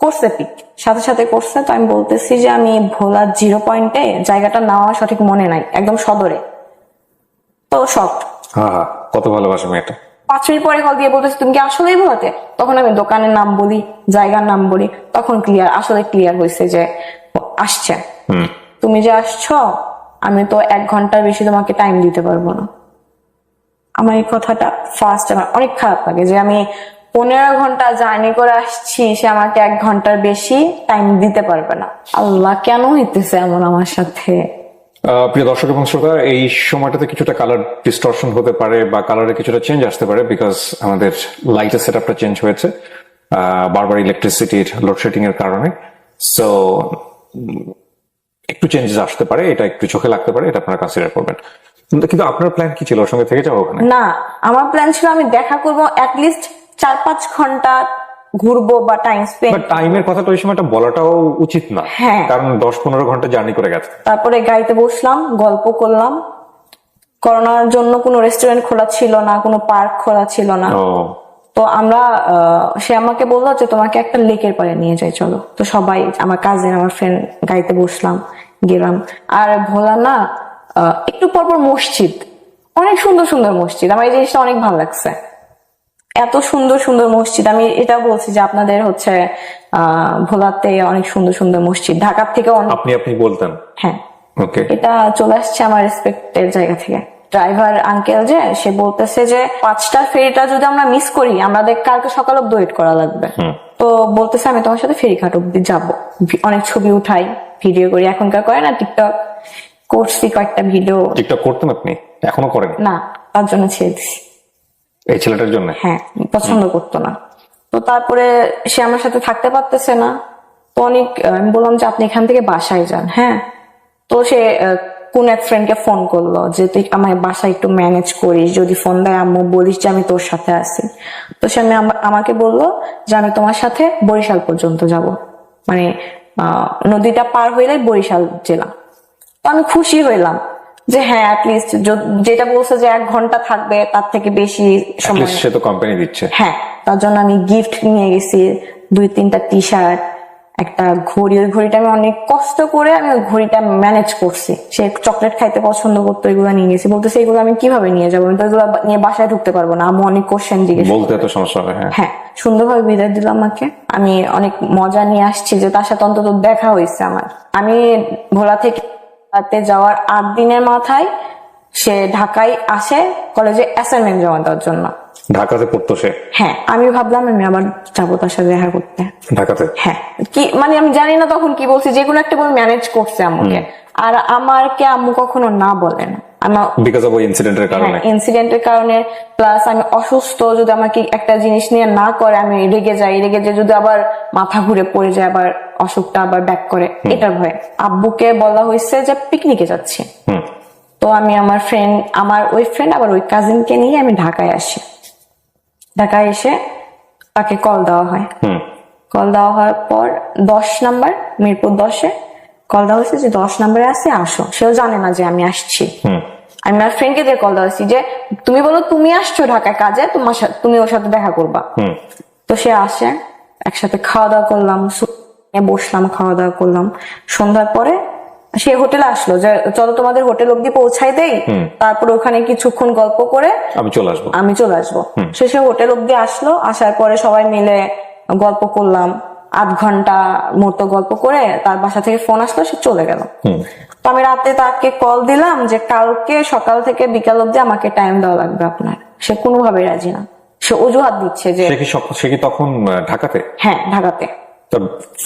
করছে পিক, সাথে সাথে করছে। তো আমি বলতেছি যে আমি ভোলার 0 পয়েন্টে, জায়গাটার নাম আমার সঠিক মনে নাই, একদম সদরে। তো শক, কত ভালোবাসা মেয়েটা। 5 মিনিট পরে কল দিয়ে বলতেছি তুমি কি আসলেই ভোলাতে? তখন আমি দোকানের নাম বলি, জায়গার নাম বলি, তখন আসলে ক্লিয়ার হয়েছে যে আসছে। তুমি যে আসছো, আমি তো 1 ঘন্টার বেশি তোমাকে টাইম দিতে পারবো না। আমার এই কথাটা ফার্স্ট আমার অনেক খারাপ লাগে যে আমি 15 ঘন্টা জার্নি করে আসছি, সে আমাকে 1 ঘন্টার বেশি টাইম দিতে পারবে না। আল্লাহ, কেন হইতেছে এমন আমার সাথে? প্রিয় দর্শক এবং শ্রোতা, এই সময়টাতে কিছুটা কালার ডিস্টরশন হতে পারে বা কালারে কিছুটা চেঞ্জ আসতে পারে, বিকজ আমাদের লাইটের সেটআপটা চেঞ্জ হয়েছে বারবার ইলেকট্রিসিটির লোডশেডিং এর কারণে। সো একটু চেঞ্জেস আসতে পারে, এটা একটু চোখে লাগতে পারে, এটা আপনারা কনসিডার করবেন। কিন্তু আপনার প্ল্যান কি ছিল? ওর সঙ্গে থেকে যাবো ওখানে? না, আমার প্ল্যান ছিল আমি দেখা করবো, অ্যাটলিস্ট 4-5 ঘন্টা ঘুরবো বা টাইম স্পেন্ড। বাট টাইমের কথাটা ওই সময়টা বলাটাও উচিত না, কারণ 10-15 ঘন্টা জার্নি করে গেছে। তারপরে গাড়িতে বসলাম, গল্প করলাম। করোনার জন্য কোনো রেস্টুরেন্ট খোলা ছিল না, কোনো পার্ক খোলা ছিল না। তো আমরা সে আমাকে বললো যে তোমাকে একটা লেকের পাড়ে নিয়ে যাই, চলো। তো সবাই, আমার কাজিন, আমার ফ্রেন্ড, গাড়িতে বসলাম, গেলাম। আর ভোলা না, একটু পরপর মসজিদ, অনেক সুন্দর সুন্দর মসজিদ। আমার এই জিনিসটা অনেক ভালো লাগছে, এত সুন্দর সুন্দর মসজিদ। আমি এটা বলছি যে আপনাদের হচ্ছে ভোলাতে অনেক সুন্দর সুন্দর মসজিদ, ঢাকার থেকে আপনি বলতেন। হ্যাঁ, এটা চলে আসছে আমার রেসপেক্টের জায়গা থেকে। ড্রাইভার আঙ্কেল যে, সে বলতেছে যে 5টার ফেরিটা যদি আমরা মিস করি, আমাদের কালকে সকাল অব্দি ওয়েট করা লাগবে। তো বলতেছে আমি তোমার সাথে ফেরিঘাট অব্দি যাবো, অনেক ছবি উঠাই, ভিডিও করি। এখনকার করে না টিকটক, করছি কয়েকটা ভিডিও। টিকটক করতেন আপনি? এখনো করেন? না, তার জন্য ছেড়ে দিছি। এই ছেলেটার জন্য? হ্যাঁ, পছন্দ করতো না। তো তারপরে সে আমার সাথে থাকতে পারতেছে না, তো অনেক আমি বললাম যে আপনি এখান থেকে বাসায় যান। হ্যাঁ, তো সে কোন এক ফ্রেন্ডকে ফোন করলো যে তুই আমার বাসায় একটু ম্যানেজ করিস, যদি ফোন দেয় আম্মু বলিস যে আমি তোর সাথে আছি। তো সে আমাকে বললো যে আমি তোমার সাথে বরিশাল পর্যন্ত যাব, মানে নদীটা পার হইলে বরিশাল জেলা। তো আমি খুশি হইলাম যে হ্যাঁ, অ্যাটলিস্ট যেটা বলছে যে 1 ঘন্টা থাকবে, তার থেকে বেশি সময় সে তো কোম্পানি দিচ্ছে। হ্যাঁ, তার জন্য আমি গিফট নিয়ে গেছি, 2-3টা টি-শার্ট, একটা ঘড়ি। ওই ঘড়িটা আমি অনেক কষ্ট করে আমি ওই ঘড়িটা ম্যানেজ করছি। সে চকলেট খাইতে পছন্দ করতো, এগুলো নিয়ে গেছি। বলতেছে এগুলো আমি কিভাবে নিয়ে যাবো, আমি তো এগুলো নিয়ে বাসায় ঢুকতে পারবো না। আমি অনেক কোশ্চেন জিজ্ঞেস বলতে তো সমস্যা হবে। হ্যাঁ, সুন্দরভাবে বিদায় দিল আমাকে। আমি অনেক মজা নিয়ে আসছি যে তার সাথে অন্তত দেখা হয়েছে আমার। আমি ভোলা থেকে যাওয়ার 8 দিনের মাথায় সে ঢাকায় আসে কলেজে অ্যাসাইনমেন্ট জমা দেওয়ার জন্য। ঢাকাতে পড়তো সে? হ্যাঁ, আমি ভাবলাম আমি আবার যাবো তার সাথে দেখা করতে ঢাকাতে। হ্যাঁ, কি মানে আমি জানি না তখন কি বলছি, যে কোনো একটা বলে ম্যানেজ করছে আম্মুকে। আর আমারকে আম্মু কখনো না বলে না, আমার বিকজ অফ ওই ইনসিডেন্টের কারণে। ইনসিডেন্টের কারণে, প্লাস আমি অসুস্থ, যদি আমাকে একটা জিনিস নিয়ে না করে আমি রেগে যাই, রেগে যে যদি আবার মাথা ঘুরে পড়ে যায়, আবার অসুখটা আবার ব্যাক করে, এটার ভয়ে আব্বুকে বলা হয়েছে যে পিকনিকে যাচ্ছি। তো আমি আমার ফ্রেন্ড, আমার ওই ফ্রেন্ড আবার ওই কাজিনকে নিয়ে আমি ঢাকায় আসি। ঢাকায় এসে তাকে কল দেওয়া হয়। কল দেওয়া হওয়ার পর 10 নাম্বার, মিরপুর 10-এ কল দেওয়া হয়েছে যে 10 নাম্বারে আসে, আসো। সেও জানে না যে আমি আসছি। আমি আমার ফ্রেন্ডকে দিয়ে কল দেওয়া হয়েছি যে তুমি বলো তুমি আসছো ঢাকায় কাজে, তুমি ওর সাথে দেখা করবা। তো সে আসে, একসাথে খাওয়া দাওয়া করলাম, বসলাম, খাওয়া দাওয়া করলাম। সন্ধ্যার পরে সে হোটেলে আসলো যে চলো তোমাদের হোটেল অব্দি পৌঁছাই দেই, তারপর ওখানে কিছুক্ষণ গল্প করে আমি চলে আসবো। সে হোটেল অব্দি আসলো, আসার পরে সবাই মিলে গল্প করলাম, 8 ঘন্টা মতো গল্প করে তার বাসা থেকে ফোন আসলো, সে চলে গেল। তো আমি রাতে তাকে কল দিলাম যে কালকে সকাল থেকে বিকাল অব্দি আমাকে টাইম দেওয়া লাগবে আপনার। সে কোনোভাবেই রাজি না, সে অজুহাত দিচ্ছে যে সে কি তখন ঢাকাতে? হ্যাঁ, ঢাকাতে।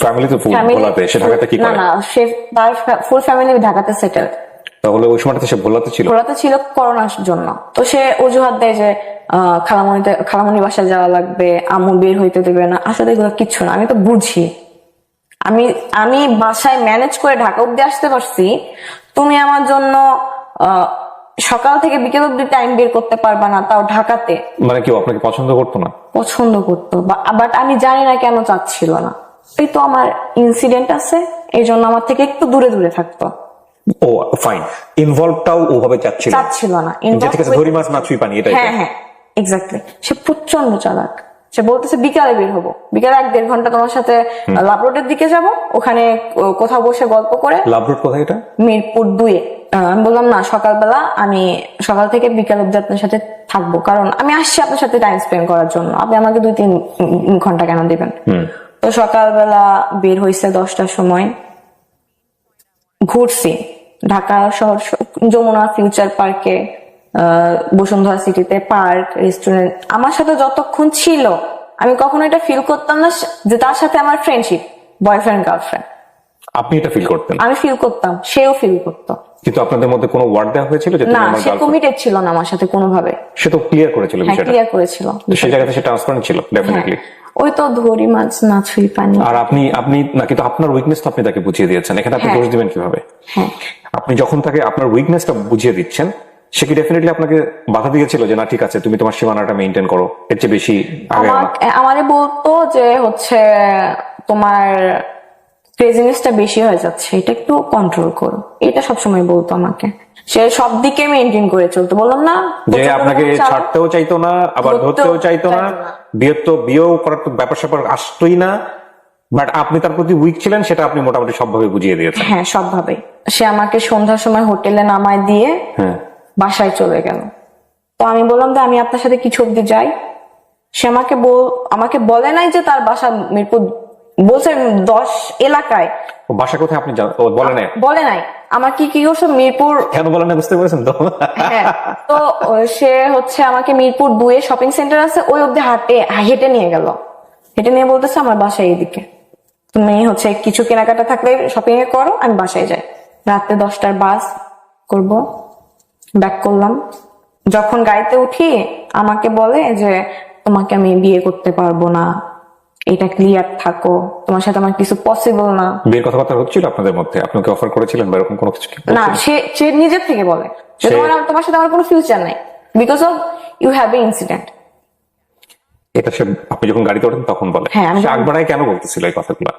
ফ্যামিলি তো ভোলাতে, সে ঢাকাতে কি করে? না, সে তার ফুল ফ্যামিলি ঢাকাতে সেটেল। তাহলে ওই সময়টাতে সে ভোলাতে ছিল করোনার জন্য। তো সে অজুহাত দেয় যে খালামণি বাসায় যাওয়া লাগবে, আম্মু বের হইতে দেবে না। আসলে এগুলো কিচ্ছু না, আমি তো বুঝি। আমি বাসায় ম্যানেজ করে ঢাকা অব্দি আসতে পারছি, তুমি আমার জন্য সকাল থেকে বিকেল অব্দি টাইম বের করতে পারবা না, তাও ঢাকাতে। মানে কি আপনাকে পছন্দ করতো না? পছন্দ করতো, বাট আমি জানি না কেন চাচ্ছিল না। এই তো আমার ইনসিডেন্ট আছে, এই জন্য আমার থেকে একটু দূরে দূরে থাকতো। ও ফাইন, ইনভলভটাও ওভাবে চাচ্ছিল না। ঠিক আছে, ধরি মাছ না ছুঁই পানি, এটাই। হ্যাঁ, এক্স্যাক্টলি। সে প্রচন্ড চালাক। সে বলতেছে বিকালে বের হবো, বিকালে 1-1.5 ঘন্টা তোমার সাথে লাভ রোডের দিকে যাব, ওখানে কোথাও বসে গল্প করে। লাভ রোড কোথায় এটা? মিরপুর 2-এ। আমি বললাম না, সকালবেলা আমি সকাল থেকে বিকাল অব্দি আপনার সাথে থাকবো, কারণ আমি আসছি আপনার সাথে টাইম স্পেন্ড করার জন্য, আপনি আমাকে 2-3 ঘন্টা কেন দিবেন? তো সকালবেলা বের হয়েছে 10টার সময়, ঘুরছি ঢাকা শহর, যমুনা ফিউচার পার্কে, বসুন্ধরা সিটিতে, পার্ক, রেস্টুরেন্ট। আমার সাথে যতক্ষণ ছিল আমি কখনো এটা ফিল করতাম না যে তার সাথে আমার ফ্রেন্ডশিপ, বয়ফ্রেন্ড গার্লফ্রেন্ড। আপনি এটা ফিল করতেন? আমি ফিল করতাম, সেও ফিল করতো। কিন্তু আপনাদের মধ্যে কোনো ওয়ার্ড দেওয়া হয়েছিল যে না, সে কমিটেড ছিল না আমার সাথে কোনোভাবে। সে তো ক্লিয়ার করেছিল বিষয়টা। ক্লিয়ার করেছিল, সেই জায়গাতে সে ট্রান্সপারেন্ট ছিল ডেফিনেটলি। ওই তো ধরি মাছ না ছুঁই পানি। আর আপনি না, কিন্তু আপনার উইকনেস তো আপনি তাকে বুঝিয়ে দিয়েছেন, এখানে আপনি দোষ দিবেন কিভাবে? আপনি যখন তাকে আপনার উইকনেসটা বুঝিয়ে দিচ্ছেন, সে কি ডেফিনেটলি আপনাকে বাধা দিয়েছিল যে না ঠিক আছে তুমি তোমার সীমানাটা মেইনটেইন করো, এর চেয়ে বেশি আমারে বলতো যে হচ্ছে তোমার ক্রেজিনেসটা বেশি হয়ে যাচ্ছে, এটা একটু কন্ট্রোল করো, এটা সবসময় বলতো আমাকে। সে সব দিকে মেইনটেইন করে চলতো, বললাম না যে আপনাকে ছাড়তেও চাইতো না, আবার ধরতেও চাইতো না, বিয়েও করার তো ব্যাপার স্যাপার আসতোই না, বাট আপনি তার প্রতি উইক ছিলেন, সেটা আপনি মোটামুটি সবভাবে বুঝিয়ে দিয়েছেন। হ্যাঁ, সবভাবে। সে আমাকে সন্ধ্যার সময় হোটেলে নামায় দিয়ে বাসায় চলে গেল। তো আমি বললাম যে আমি আপনার সাথে কিছু অব্দি যাই। সে আমাকে বলে নাই যে তার বাসা মিরপুর, বলছে 10 এলাকায়। বাসা কোথায় আপনি বলে নাই। আমার কি করছে মিরপুর, কেন বলেন না বুঝতে পেরেছেন তো? তো সে হচ্ছে আমাকে মিরপুর 2-এ শপিং সেন্টার আছে, ওই অব্দি হেঁটে নিয়ে গেল। হেঁটে নিয়ে বলতেছে আমার বাসায় এইদিকে, তুমি হচ্ছে কিছু কেনাকাটা থাকলে শপিং এ করো, আমি বাসায় যাই। রাতে 10টার বাস করব, ব্যাক করলাম। যখন গাড়িতে উঠি আমাকে বলে যে তোমাকে আমি বিয়ে করতে পারবো না, এটা ক্লিয়ার থাকো, তোমার সাথে আমার কিছু পসিবল না। বিয়ের কথাবার্তা হচ্ছিল আপনাদের মধ্যে? আপনাকে অফার করেছিলেন বা এরকম কোনো কিছু? না, সে নিজের থেকে বলে যে তোমার সাথে আমার কোনো ফিউচার নাই, because of you have a incident. এটা সে আপনি যখন গাড়িতে ওঠেন তখন বলে? হ্যাঁ, আমি আগবাড়ায় কেন বলতেছিল এই কথাগুলো?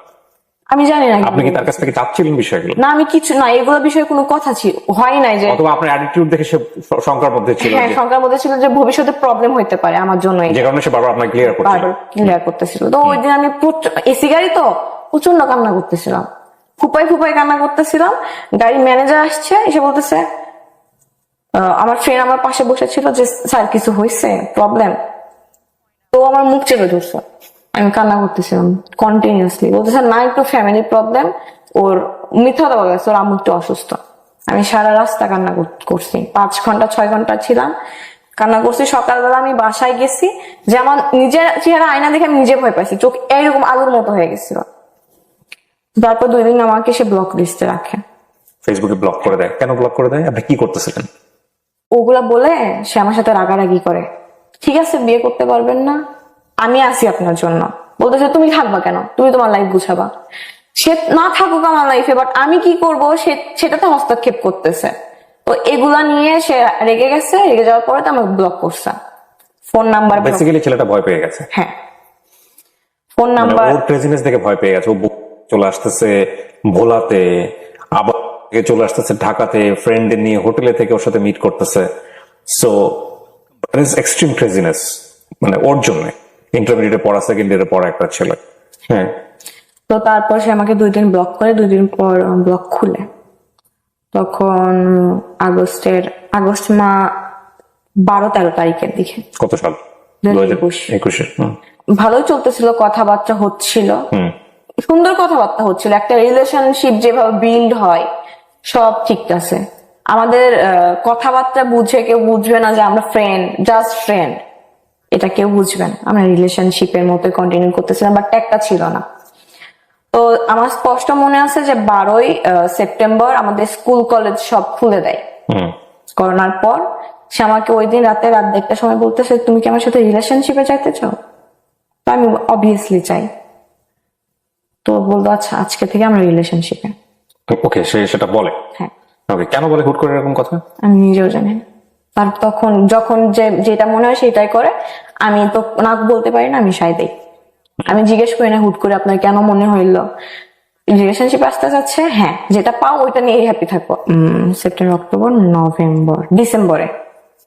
আমি জানি না। আপনি কি তার কাছ থেকে চাচ্ছিলেন বিষয়গুলো? না, আমি কিছু না, এগুলো বিষয়ে কোনো কথা হয় নাই। যে অথবা আপনার অ্যাটিটিউড দেখে সে শঙ্কার মধ্যে ছিল? হ্যাঁ, শঙ্কার মধ্যে ছিল যে ভবিষ্যতে প্রবলেম হইতে পারে আমার জন্য, যে কারণে সে বারবার আপনাকে ক্লিয়ার করতেছিল। তো ওই দিন আমি এসি গাড়ি তো প্রচন্ড কান্না করতেছিলাম, ফুপাই কান্না করতেছিলাম। গাড়ি ম্যানেজার আসছে, এসে বলতেছে, আমার ফ্রেন্ড আমার পাশে বসেছিল, যে স্যার কিছু হয়েছে, প্রবলেম? তো আমার মুখ চেপে ধরছে, আমি কান্না করতেছিলাম কন্টিনিউয়াসলি। বলতেছে না, একটু ফ্যামিলি প্রবলেম, ওর মিথ্যা কথা বলে, ওর আম্মু একটু অসুস্থ। আমি সারা রাস্তা কান্না করছি, 5 ঘন্টা 6 ঘন্টা ছিলাম, কান্না করছি। সকালবেলা আমি বাসায় গেছি, যে আমার নিজের চেহারা আয়না দেখে আমি নিজে ভয় পাইছি, চোখ এইরকম আলুর মতো হয়ে গেছিল। তারপর 2 দিন আমাকে সে ব্লক লিস্টে রাখে। ফেসবুকে ব্লক করে দেয়? কেন ব্লক করে দেয়? আপনি কি করতেছিলেন? ওগুলা বলে সে আমার সাথে রাগারাগি করে। ঠিক আছে, বিয়ে করতে পারবেন না, আমি আছি আপনার জন্য। বলতেছে তুমি থাকবা কেন, তুমি তোমার লাইফ গুছাবা। সে না থাকুক আমার লাইফে, বাট আমি কি করবো সেটাতে হস্তক্ষেপ করতেছে। তো এগুলা নিয়ে সে রেগে গেছে, রেগে যাওয়ার পরে তো আমাকে ব্লক করছে। ফোন নাম্বার, বেসিক্যালি ছেলেটা ভয় পেয়ে গেছে। হ্যাঁ, ফোন নাম্বার, ওর ক্রেজিনেস দেখে ভয় পেয়ে গেছে। ও চলে আসতেছে ভোলাতে, আবার চলে আসতেছে ঢাকাতে, ফ্রেন্ডদের নিয়ে হোটেলে থেকে ওর সাথে মিট করতেছে। সো এক্সট্রিম ক্রেজিনেস, মানে ওর জন্য ইন্টারমিডিয়েটে পড়া, সেকেন্ড ইয়ারে পড়া একটা ছেলে। হ্যাঁ, তো তারপর সে আমাকে 2 দিন ব্লক করে, 2 দিন পর ব্লক খুলে। তখন আগস্ট 12-13 তারিখের দিকে। কত সাল? 2021 হুম। ভালোই চলতেছিল, কথাবার্তা হচ্ছিল, সুন্দর কথাবার্তা হচ্ছিল। একটা রিলেশনশিপ যেভাবে বিল্ড হয় সব ঠিক আছে। আমাদের কথাবার্তা বুঝে কেউ বুঝবে না যে আমরা ফ্রেন্ড, জাস্ট ফ্রেন্ড, এটা কেউ বুঝবে না। আমরা রিলেশনশিপের মতো কন্টিনিউ করতেছিলাম, বাট একটা ছিল না। তো আমার স্পষ্ট মনে আছে যে 12ই সেপ্টেম্বর আমাদের স্কুল কলেজ সব খুলে দেয় করোনার পর। সে আমাকে ওই দিন রাত 1:30টার সময় বলতেছে, তুমি কি আমার সাথে রিলেশনশিপে যাইতে চাও? তো আমি অবভিয়াসলি চাই। তো বলতো আচ্ছা আজকে থেকে আমরা রিলেশনশিপে। ওকে, সেটা বলে? হ্যাঁ। ওকে, কেন বলে হুট করে এরকম কথা? আমি নিজেও জানি না। আর তখন যখন যেটা মনে হয় সেটাই করে। আমি তো না বলতে পারি না, আমি সাই দেই। আমি জিজ্ঞেস করি না হুট করে আপনার কেন মনে হইলো রিলেশনশিপ আসতে যাচ্ছে। হ্যাঁ, যেটা পাও ওইটা নিয়ে হ্যাপি থাকবো। সেপ্টেম্বর, অক্টোবর, নভেম্বর, ডিসেম্বরে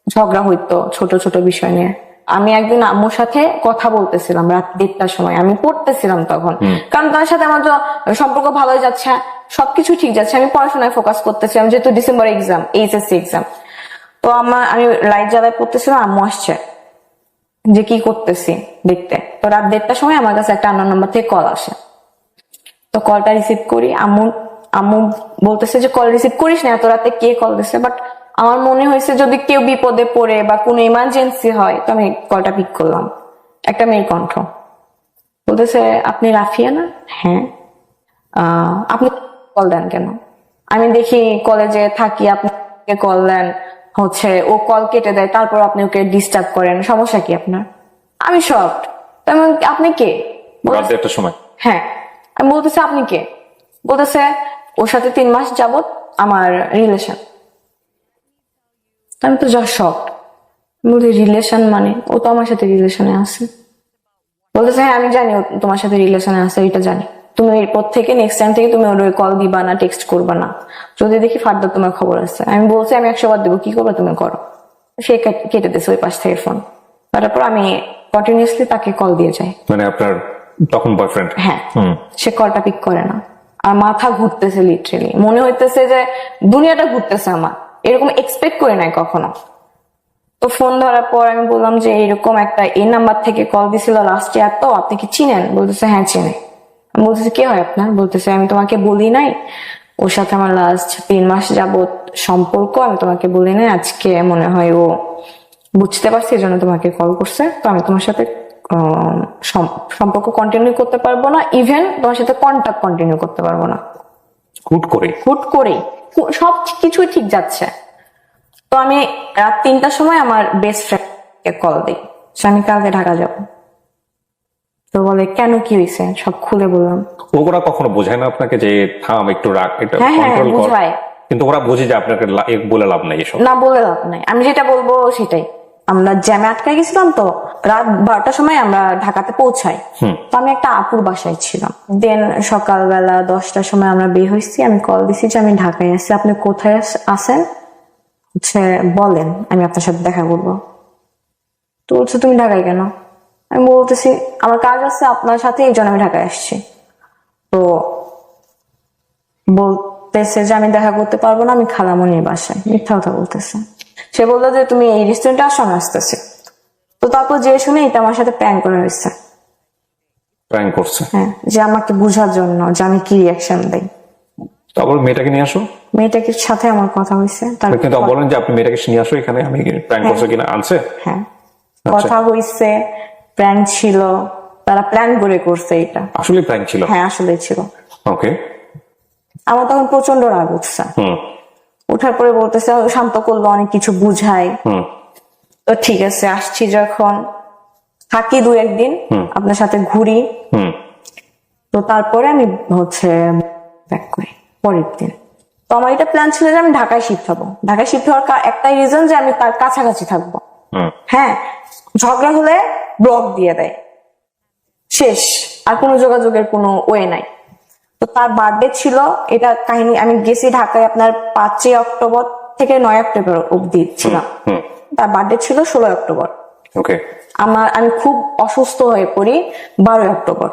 ঝগড়া হইতো ছোট ছোট বিষয় নিয়ে। আমি একদিন আম্মুর সাথে কথা বলতেছিলাম রাত 1:30টার সময়, আমি পড়তেছিলাম তখন, কারণ তার সাথে আমার সম্পর্ক ভালোই যাচ্ছে, সবকিছু ঠিক যাচ্ছে, আমি পড়াশোনায় ফোকাস করতেছিলাম, যেহেতু ডিসেম্বর এক্সাম, এইচএসসি এক্সাম। তো আমি লাইট জ্বালায় পড়তেছিলাম, আম্মু আসছে যে কি করতেছি দেখতে। তো রাত 1:30টার সময় আমার কাছে একটা আননোন নাম্বার থেকে কল আসে। তো কলটা রিসিভ করি, আম্মু বলতেছে যে কল রিসিভ করিস না, এত রাতে কে কল দিচ্ছে। বাট আমার মনে হয়েছে যদি কেউ বিপদে পড়ে বা কোনো ইমার্জেন্সি হয়, তো আমি কলটা পিক করলাম। একটা মেয়ের কণ্ঠ বলতেছে, আপনি রাফিয়া না? হ্যাঁ। আপনি কল দেন কেন? আমি দেখি কলেজে থাকি, আপনি কল দেন, হচ্ছে ও কল কেটে দেয়, তারপর আপনি ওকে ডিস্টার্ব করেন, সমস্যা কি আপনার? আমি শকড। তেমন আপনি কে? রাত 1:30টার সময়? হ্যাঁ। আমি বলতেছে আপনি কে? বলতেছে ওর সাথে 3 মাস যাবত আমার রিলেশন। আমি তো যা শকড। বলতে রিলেশন মানে? ও তো আমার সাথে রিলেশনে আছে। বলতেছে হ্যাঁ আমি জানি ও তোমার সাথে রিলেশনে আছে, এটা জানি। তুমি এরপর থেকে নেক্সট টাইম থেকে তুমি ওর কল দিবা না, টেক্সট করবা না, যদি দেখি ফার্দার তোমার খবর আছে। আমি বলছি আমি 100 বার দেবো, কি করবে তুমি করো। সে কেটে দিছে ওই পাশ থেকে ফোন। তারপর আমি কন্টিনিউসলি তাকে কল দিয়ে যাই। মানে আপনার তখন বয়ফ্রেন্ড? হ্যাঁ। সে কলটা পিক করে না, আর মাথা ঘুরতেছে, লিটারেলি মনে হইতেছে যে দুনিয়াটা ঘুরতেছে আমার। এরকম এক্সপেক্ট করে নাই কখনো। তো ফোন ধরার পর আমি বললাম যে এরকম একটা এই নাম্বার থেকে কল দিছিল লাস্ট ইয়ার, তো আপনি কি চিনেন? বলতেছে হ্যাঁ চিনে। আমি বলতেছি কে হয় আপনার? বলতেছে আমি তোমাকে বলি নাই, ওর সাথে আমার লাস্ট 3 মাস যাবত সম্পর্ক, আমি তোমাকে বলি নাই, আজকে মনে হয় ও বুঝতে পারছি, এই জন্য তোমাকে কল করছে। তো আমি তোমার সাথে সম্পর্ক কন্টিনিউ করতে পারবো না, ইভেন তোমার সাথে কন্টাক্ট কন্টিনিউ করতে পারবো না। হুট করেই সব কিছুই ঠিক যাচ্ছে। তো আমি রাত 3টার সময় আমার বেস্ট ফ্রেন্ডকে কল দিই, আমি কালকে ঢাকা যাব। তো বলে কেন, কি হয়েছে? সব খুলে বললাম। ওরা কখনো বোঝায় না আপনাকে যে থাম একটু রাখ, এটা হ্যাঁ কন্ট্রোল কর? বুঝায়, কিন্তু ওরা বোঝে যে আপনাকে বলে লাভ নাই এসব। না বলে লাভ নাই, আমি যেটা বলবো সেটাই। আমরা জ্যামে আটকে গেছিলাম, তো রাত 12টার সময় আমরা ঢাকাতে পৌঁছাই। তো আমি একটা আপুর বাসায় ছিলাম। দেন সকালবেলা 10টার সময় আমরা বের হয়েছি, আমি কল দিছি যে আমি ঢাকায় আসছি, আপনি কোথায় আছেন হচ্ছে বলেন, আমি আপনার সাথে দেখা করবো। তো বলছে তুমি ঢাকায় কেন? আমি বলতেছি আমার কাজ আছে আপনার সাথে, এই জন্য আমি ঢাকায় আসছি। তো বলতেছে যে আমি দেখা করতে পারবো না, আমি খালামণির বাসায়। মিথ্যা কথা বলতেছে। সে বললো যে তুমি এই রেস্টুরেন্টে আসো, আমি আসতেছি। তো তারপর যে শুনে এটা আমার সাথে প্র্যাঙ্ক করা হয়েছে। প্র্যাঙ্ক করছে? হ্যাঁ, যে আমাকে বোঝার জন্য যে আমি কি রিয়াকশন দেই। তারপর মেয়েটাকে নিয়ে আসো। মেয়েটাকে সাথে আমার কথা হয়েছে। কিন্তু বলেন যে আপনি মেয়েটাকে নিয়ে আসো এখানে, আমি প্র্যাঙ্ক করছে কিনা আনছে। হ্যাঁ, কথা হয়েছে, প্র্যাঙ্ক ছিল, তারা প্ল্যান করে করছে এটা। আসলে প্র্যাঙ্ক ছিল? হ্যাঁ আসলে ছিল। ওকে। আমার তখন প্রচন্ড রাগ উঠছে। ওঠার পরে বলতেছে, শান্ত করলো, অনেক কিছু বুঝাই। তো ঠিক আছে, আসছি যখন, থাকি 2-1 দিন, আপনার সাথে ঘুরি। তো তারপরে আমি হচ্ছে ব্যাক করি পরের দিন। তো আমার এটা প্ল্যান ছিল যে আমি ঢাকায় শিফট হবো। ঢাকায় শিফট হওয়ার একটাই রিজন যে আমি তার কাছাকাছি থাকবো। হ্যাঁ, ঝগড়া হলে ব্লক দিয়ে দেয়, শেষ, আর কোনো যোগাযোগের কোনো ওয়ে নাই। তো তার বার্থডে ছিল, এটা কাহিনী। আমি গেছি ঢাকায় আপনার 5 অক্টোবর থেকে 9 অক্টোবর অব্দি ছিলাম। তার বার্থডে ছিল 16 অক্টোবর। ওকে। আমি খুব অসুস্থ হয়ে পড়ি 12 অক্টোবর।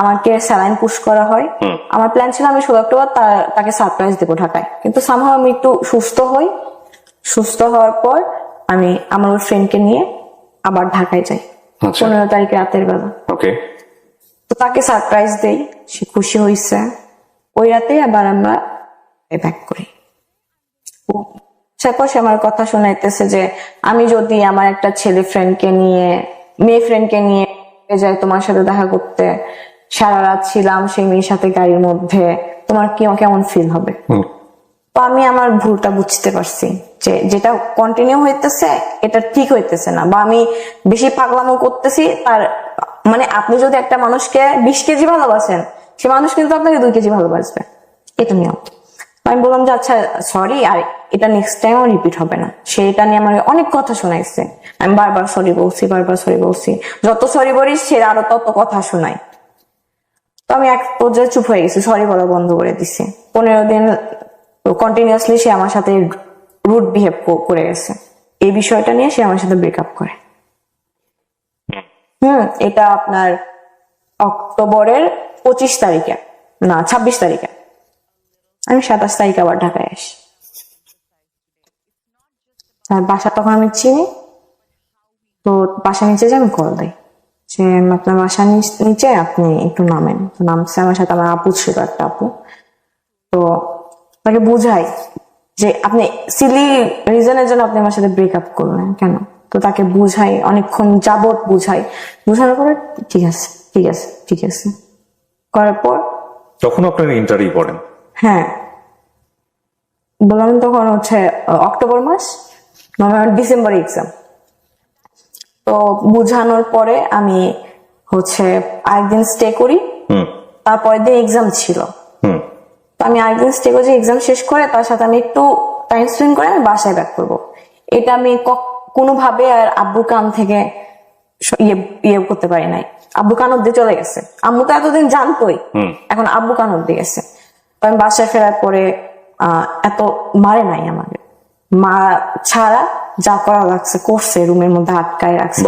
আমাকে স্যালাইন পুশ করা হয়। আমার প্ল্যান ছিল আমি 16 অক্টোবর তাকে সারপ্রাইজ দেবো ঢাকায়, কিন্তু সামহাও আমি একটু সুস্থ হই। সুস্থ হওয়ার পর আমি আমার ওই ফ্রেন্ডকে নিয়ে আবার ঢাকায় যাই 15 তারিখে রাতের বেলা। ওকে, তো তাকে সারপ্রাইজ দেই, সে খুশি হয়েছে। ওই রাতে আবার আমরা ব্যাক করি। তারপর সে আমার কথা শোনাইতেছে যে আমি যদি আমার একটা ছেলে ফ্রেন্ডকে নিয়ে, মেয়ে ফ্রেন্ডকে নিয়ে যাই তোমার সাথে দেখা করতে, সারা রাত ছিলাম সেই মেয়ের সাথে গাড়ির মধ্যে, তোমার কেমন ফিল হবে? তো আমি আমার ভুলটা বুঝতে পারছি যে যেটা কন্টিনিউ হইতেছে এটা ঠিক হইতেছে না, বা আমি বেশি পাগলামো করতেছি। তার মানে আপনি যদি একটা মানুষকে 20 কেজি ভালোবাসেন, সে মানুষ কিন্তু আপনাকে 2 কেজি ভালোবাসবে, এটা নিয়ম। আমি বললাম যে আচ্ছা সরি, আর এটা নেক্সট টাইম রিপিট হবে না। সে এটা নিয়ে আমার অনেক কথা শোনাইছে, আমি বারবার সরি বলছি, বারবার সরি বলছি। যত সরি বলিস সে আরো তত কথা শোনায়। তো আমি এক পর্যায়ে চুপ হয়ে গেছি, সরি বলা বন্ধ করে দিছি। 15 দিন কন্টিনিউয়াসলি সে আমার সাথে রুড বিহেভ করে গেছে। এই বিষয়টা নিয়ে সে আমার সাথে ব্রেকআপ করে। এটা আপনার অক্টোবরের 25 তারিখে, না 26 তারিখে। আমি 27 তারিখে আবার ঢাকায় আসি। আর বাসা তখন আমি চিনি, তো বাসা নিচে যে আমি কল দিই যে আপনার বাসা নিচে আপনি একটু নামেন। তো নামছে, আমার সাথে আমার আপু ছিল, একটা আপু। তো তাকে বুঝাই যে আপনি সিলি রিজনের জন্য আপনি আমার সাথে ব্রেকআপ করলেন কেন। তো তাকে বুঝাই, অনেকক্ষণ যাবত বুঝাই। বুঝানোর পরে ঠিক আছে ঠিক আছে ঠিক আছে করার পর তখন আপনার ইন্টারভিউ করেন? হ্যাঁ বললাম, তখন হচ্ছে অক্টোবর মাস, নভেম্বর ডিসেম্বরে এক্সাম। তো বুঝানোর পরে আমি হচ্ছে আরেকদিন স্টে করি, তারপরের দিন এক্সাম ছিল। তো আমি আরেকদিন স্টে করি, এক্সাম শেষ করে তার সাথে আমি একটু টাইম স্পেন্ড করে আমি বাসায় ব্যাক করবো। এটা আমি কোনোভাবে আর আব্বু কান থেকে ইয়ে করতে পারি নাই। আব্বু কান অব্দি চলে গেছে, আম্মু তো এতদিন জানতোই, এখন আব্বু কান অব্দি গেছে। তো আমি বাসায় ফেরার পরে এত মারে নাই আমাকে, মা ছাড়া যা করা লাগছে করছে, রুমের মধ্যে আটকায় রাখছে।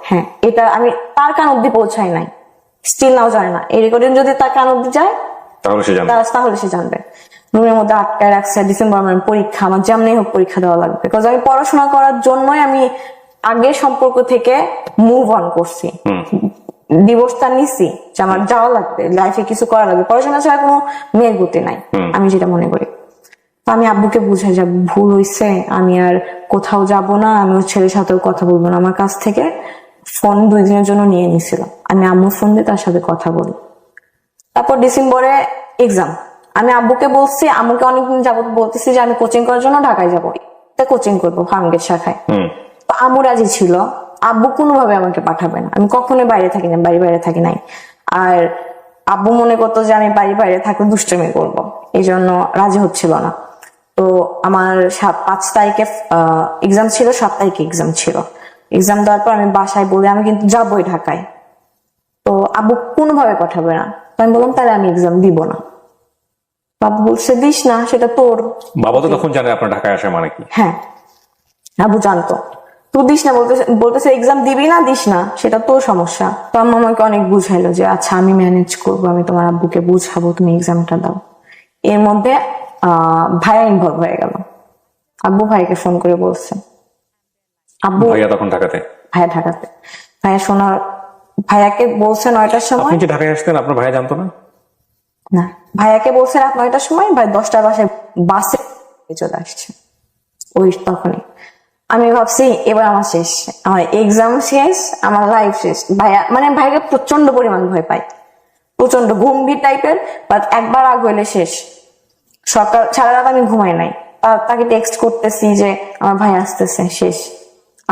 হ্যাঁ, এটা আমি তার কান অব্দি পৌঁছাই নাই, স্টিল নাও জানে না। এই রেকর্ডিং যদি তার কান অব্দি যায় তাহলে সে জানবে। রুমের মধ্যে আটকায় রাখছে। ডিসেম্বর মানে পরীক্ষা, আমার যেমনি হোক পরীক্ষা দেওয়া লাগবে, বিকজ আমি পড়াশোনা করার জন্যই আমি আগের সম্পর্ক থেকে মুভ অন করছি, ডিভোর্সটা নিছি যে আমার যাওয়া লাগবে, লাইফে কিছু করা লাগবে, পড়াশোনা ছাড়া কোনো মেয়ের গতি নাই, আমি যেটা মনে করি। তো আমি আব্বুকে বুঝাই যে ভুল হয়েছে, আমি আর কোথাও যাব না, আমি ওর ছেলের সাথেও কথা বলবো না। আমার কাছ থেকে ফোন 2 দিনের জন্য নিয়ে নিছিল, আমি আম্মুর ফোন দিয়ে তার সাথে কথা বলি। তারপর ডিসেম্বরে এক্সাম। আমি আব্বুকে বলছি, আম্মুকে অনেকদিন যাবত বলতেছি যে আমি কোচিং করার জন্য ঢাকায় যাবো, কোচিং করবো ফার্মগেট শাখায়। তো আম্মু রাজি ছিল, আব্বু কোনোভাবে আমাকে পাঠাবে না, আমি কখনোই বাইরে থাকি না, বাইরে থাকি নাই। আর আব্বু মনে করতো যে আমি বাইরে থাকলে দুষ্টুমি করবো, এই জন্য রাজি হচ্ছিল না। তো আমার 5 তারিখে এক্সাম ছিল, 7 তারিখে এক্সাম ছিল। এক্সাম দেওয়ার পর আমি বাসায় বলি আমি কিন্তু যাবোই ঢাকায়। তো আব্বু কোনোভাবে পাঠাবে না। আমি বললাম তাহলে আমি এক্সাম দিব না। বাবু বলছে দিস না, সেটা তোর। বাবা তো তখন জানে আপনার ঢাকায় আসা মানে কি? হ্যাঁ, আব্বু জানতো। তুই দিস না, বলতেছে এক্সাম দিবি না, দিস না, সেটা তোর সমস্যা। তো আম্মা আমাকে অনেক বুঝাইলো যে আচ্ছা আমি ম্যানেজ করবো, আমি তোমার আব্বুকে বুঝাবো, তুমি এক্সামটা দাও। এর মধ্যে ভাইয়া ইনভলভ হয়ে গেল। আব্বু ভাইকে ফোন করে বলছে, আব্বু ভাইয়া তখন ঢাকাতে? ভাইয়া শোনার, ভাইয়াকে বলছে 9টার সময়। আপনি যে ঢাকায় আসতেন আপনার ভাইয়া জানতো না? না, ভাইয়াকে বলছে রাত 9টার সময়, ভাই 10টার বাসে চলে আসছে। ওই তখনই আমি ভাবছি এবার আমার শেষ, আমার এক্সাম শেষ, আমার লাইফ শেষ। ভাইয়াকে প্রচন্ড পরিমাণ ভয় পাই, প্রচন্ড গম্ভীর টাইপের, বাট একবার আগ হইলে শেষ। সকাল সারা রাত আমি ঘুমাই নাই, তাকে টেক্সট করতেছি যে আমার ভাই আসতেছে, শেষ,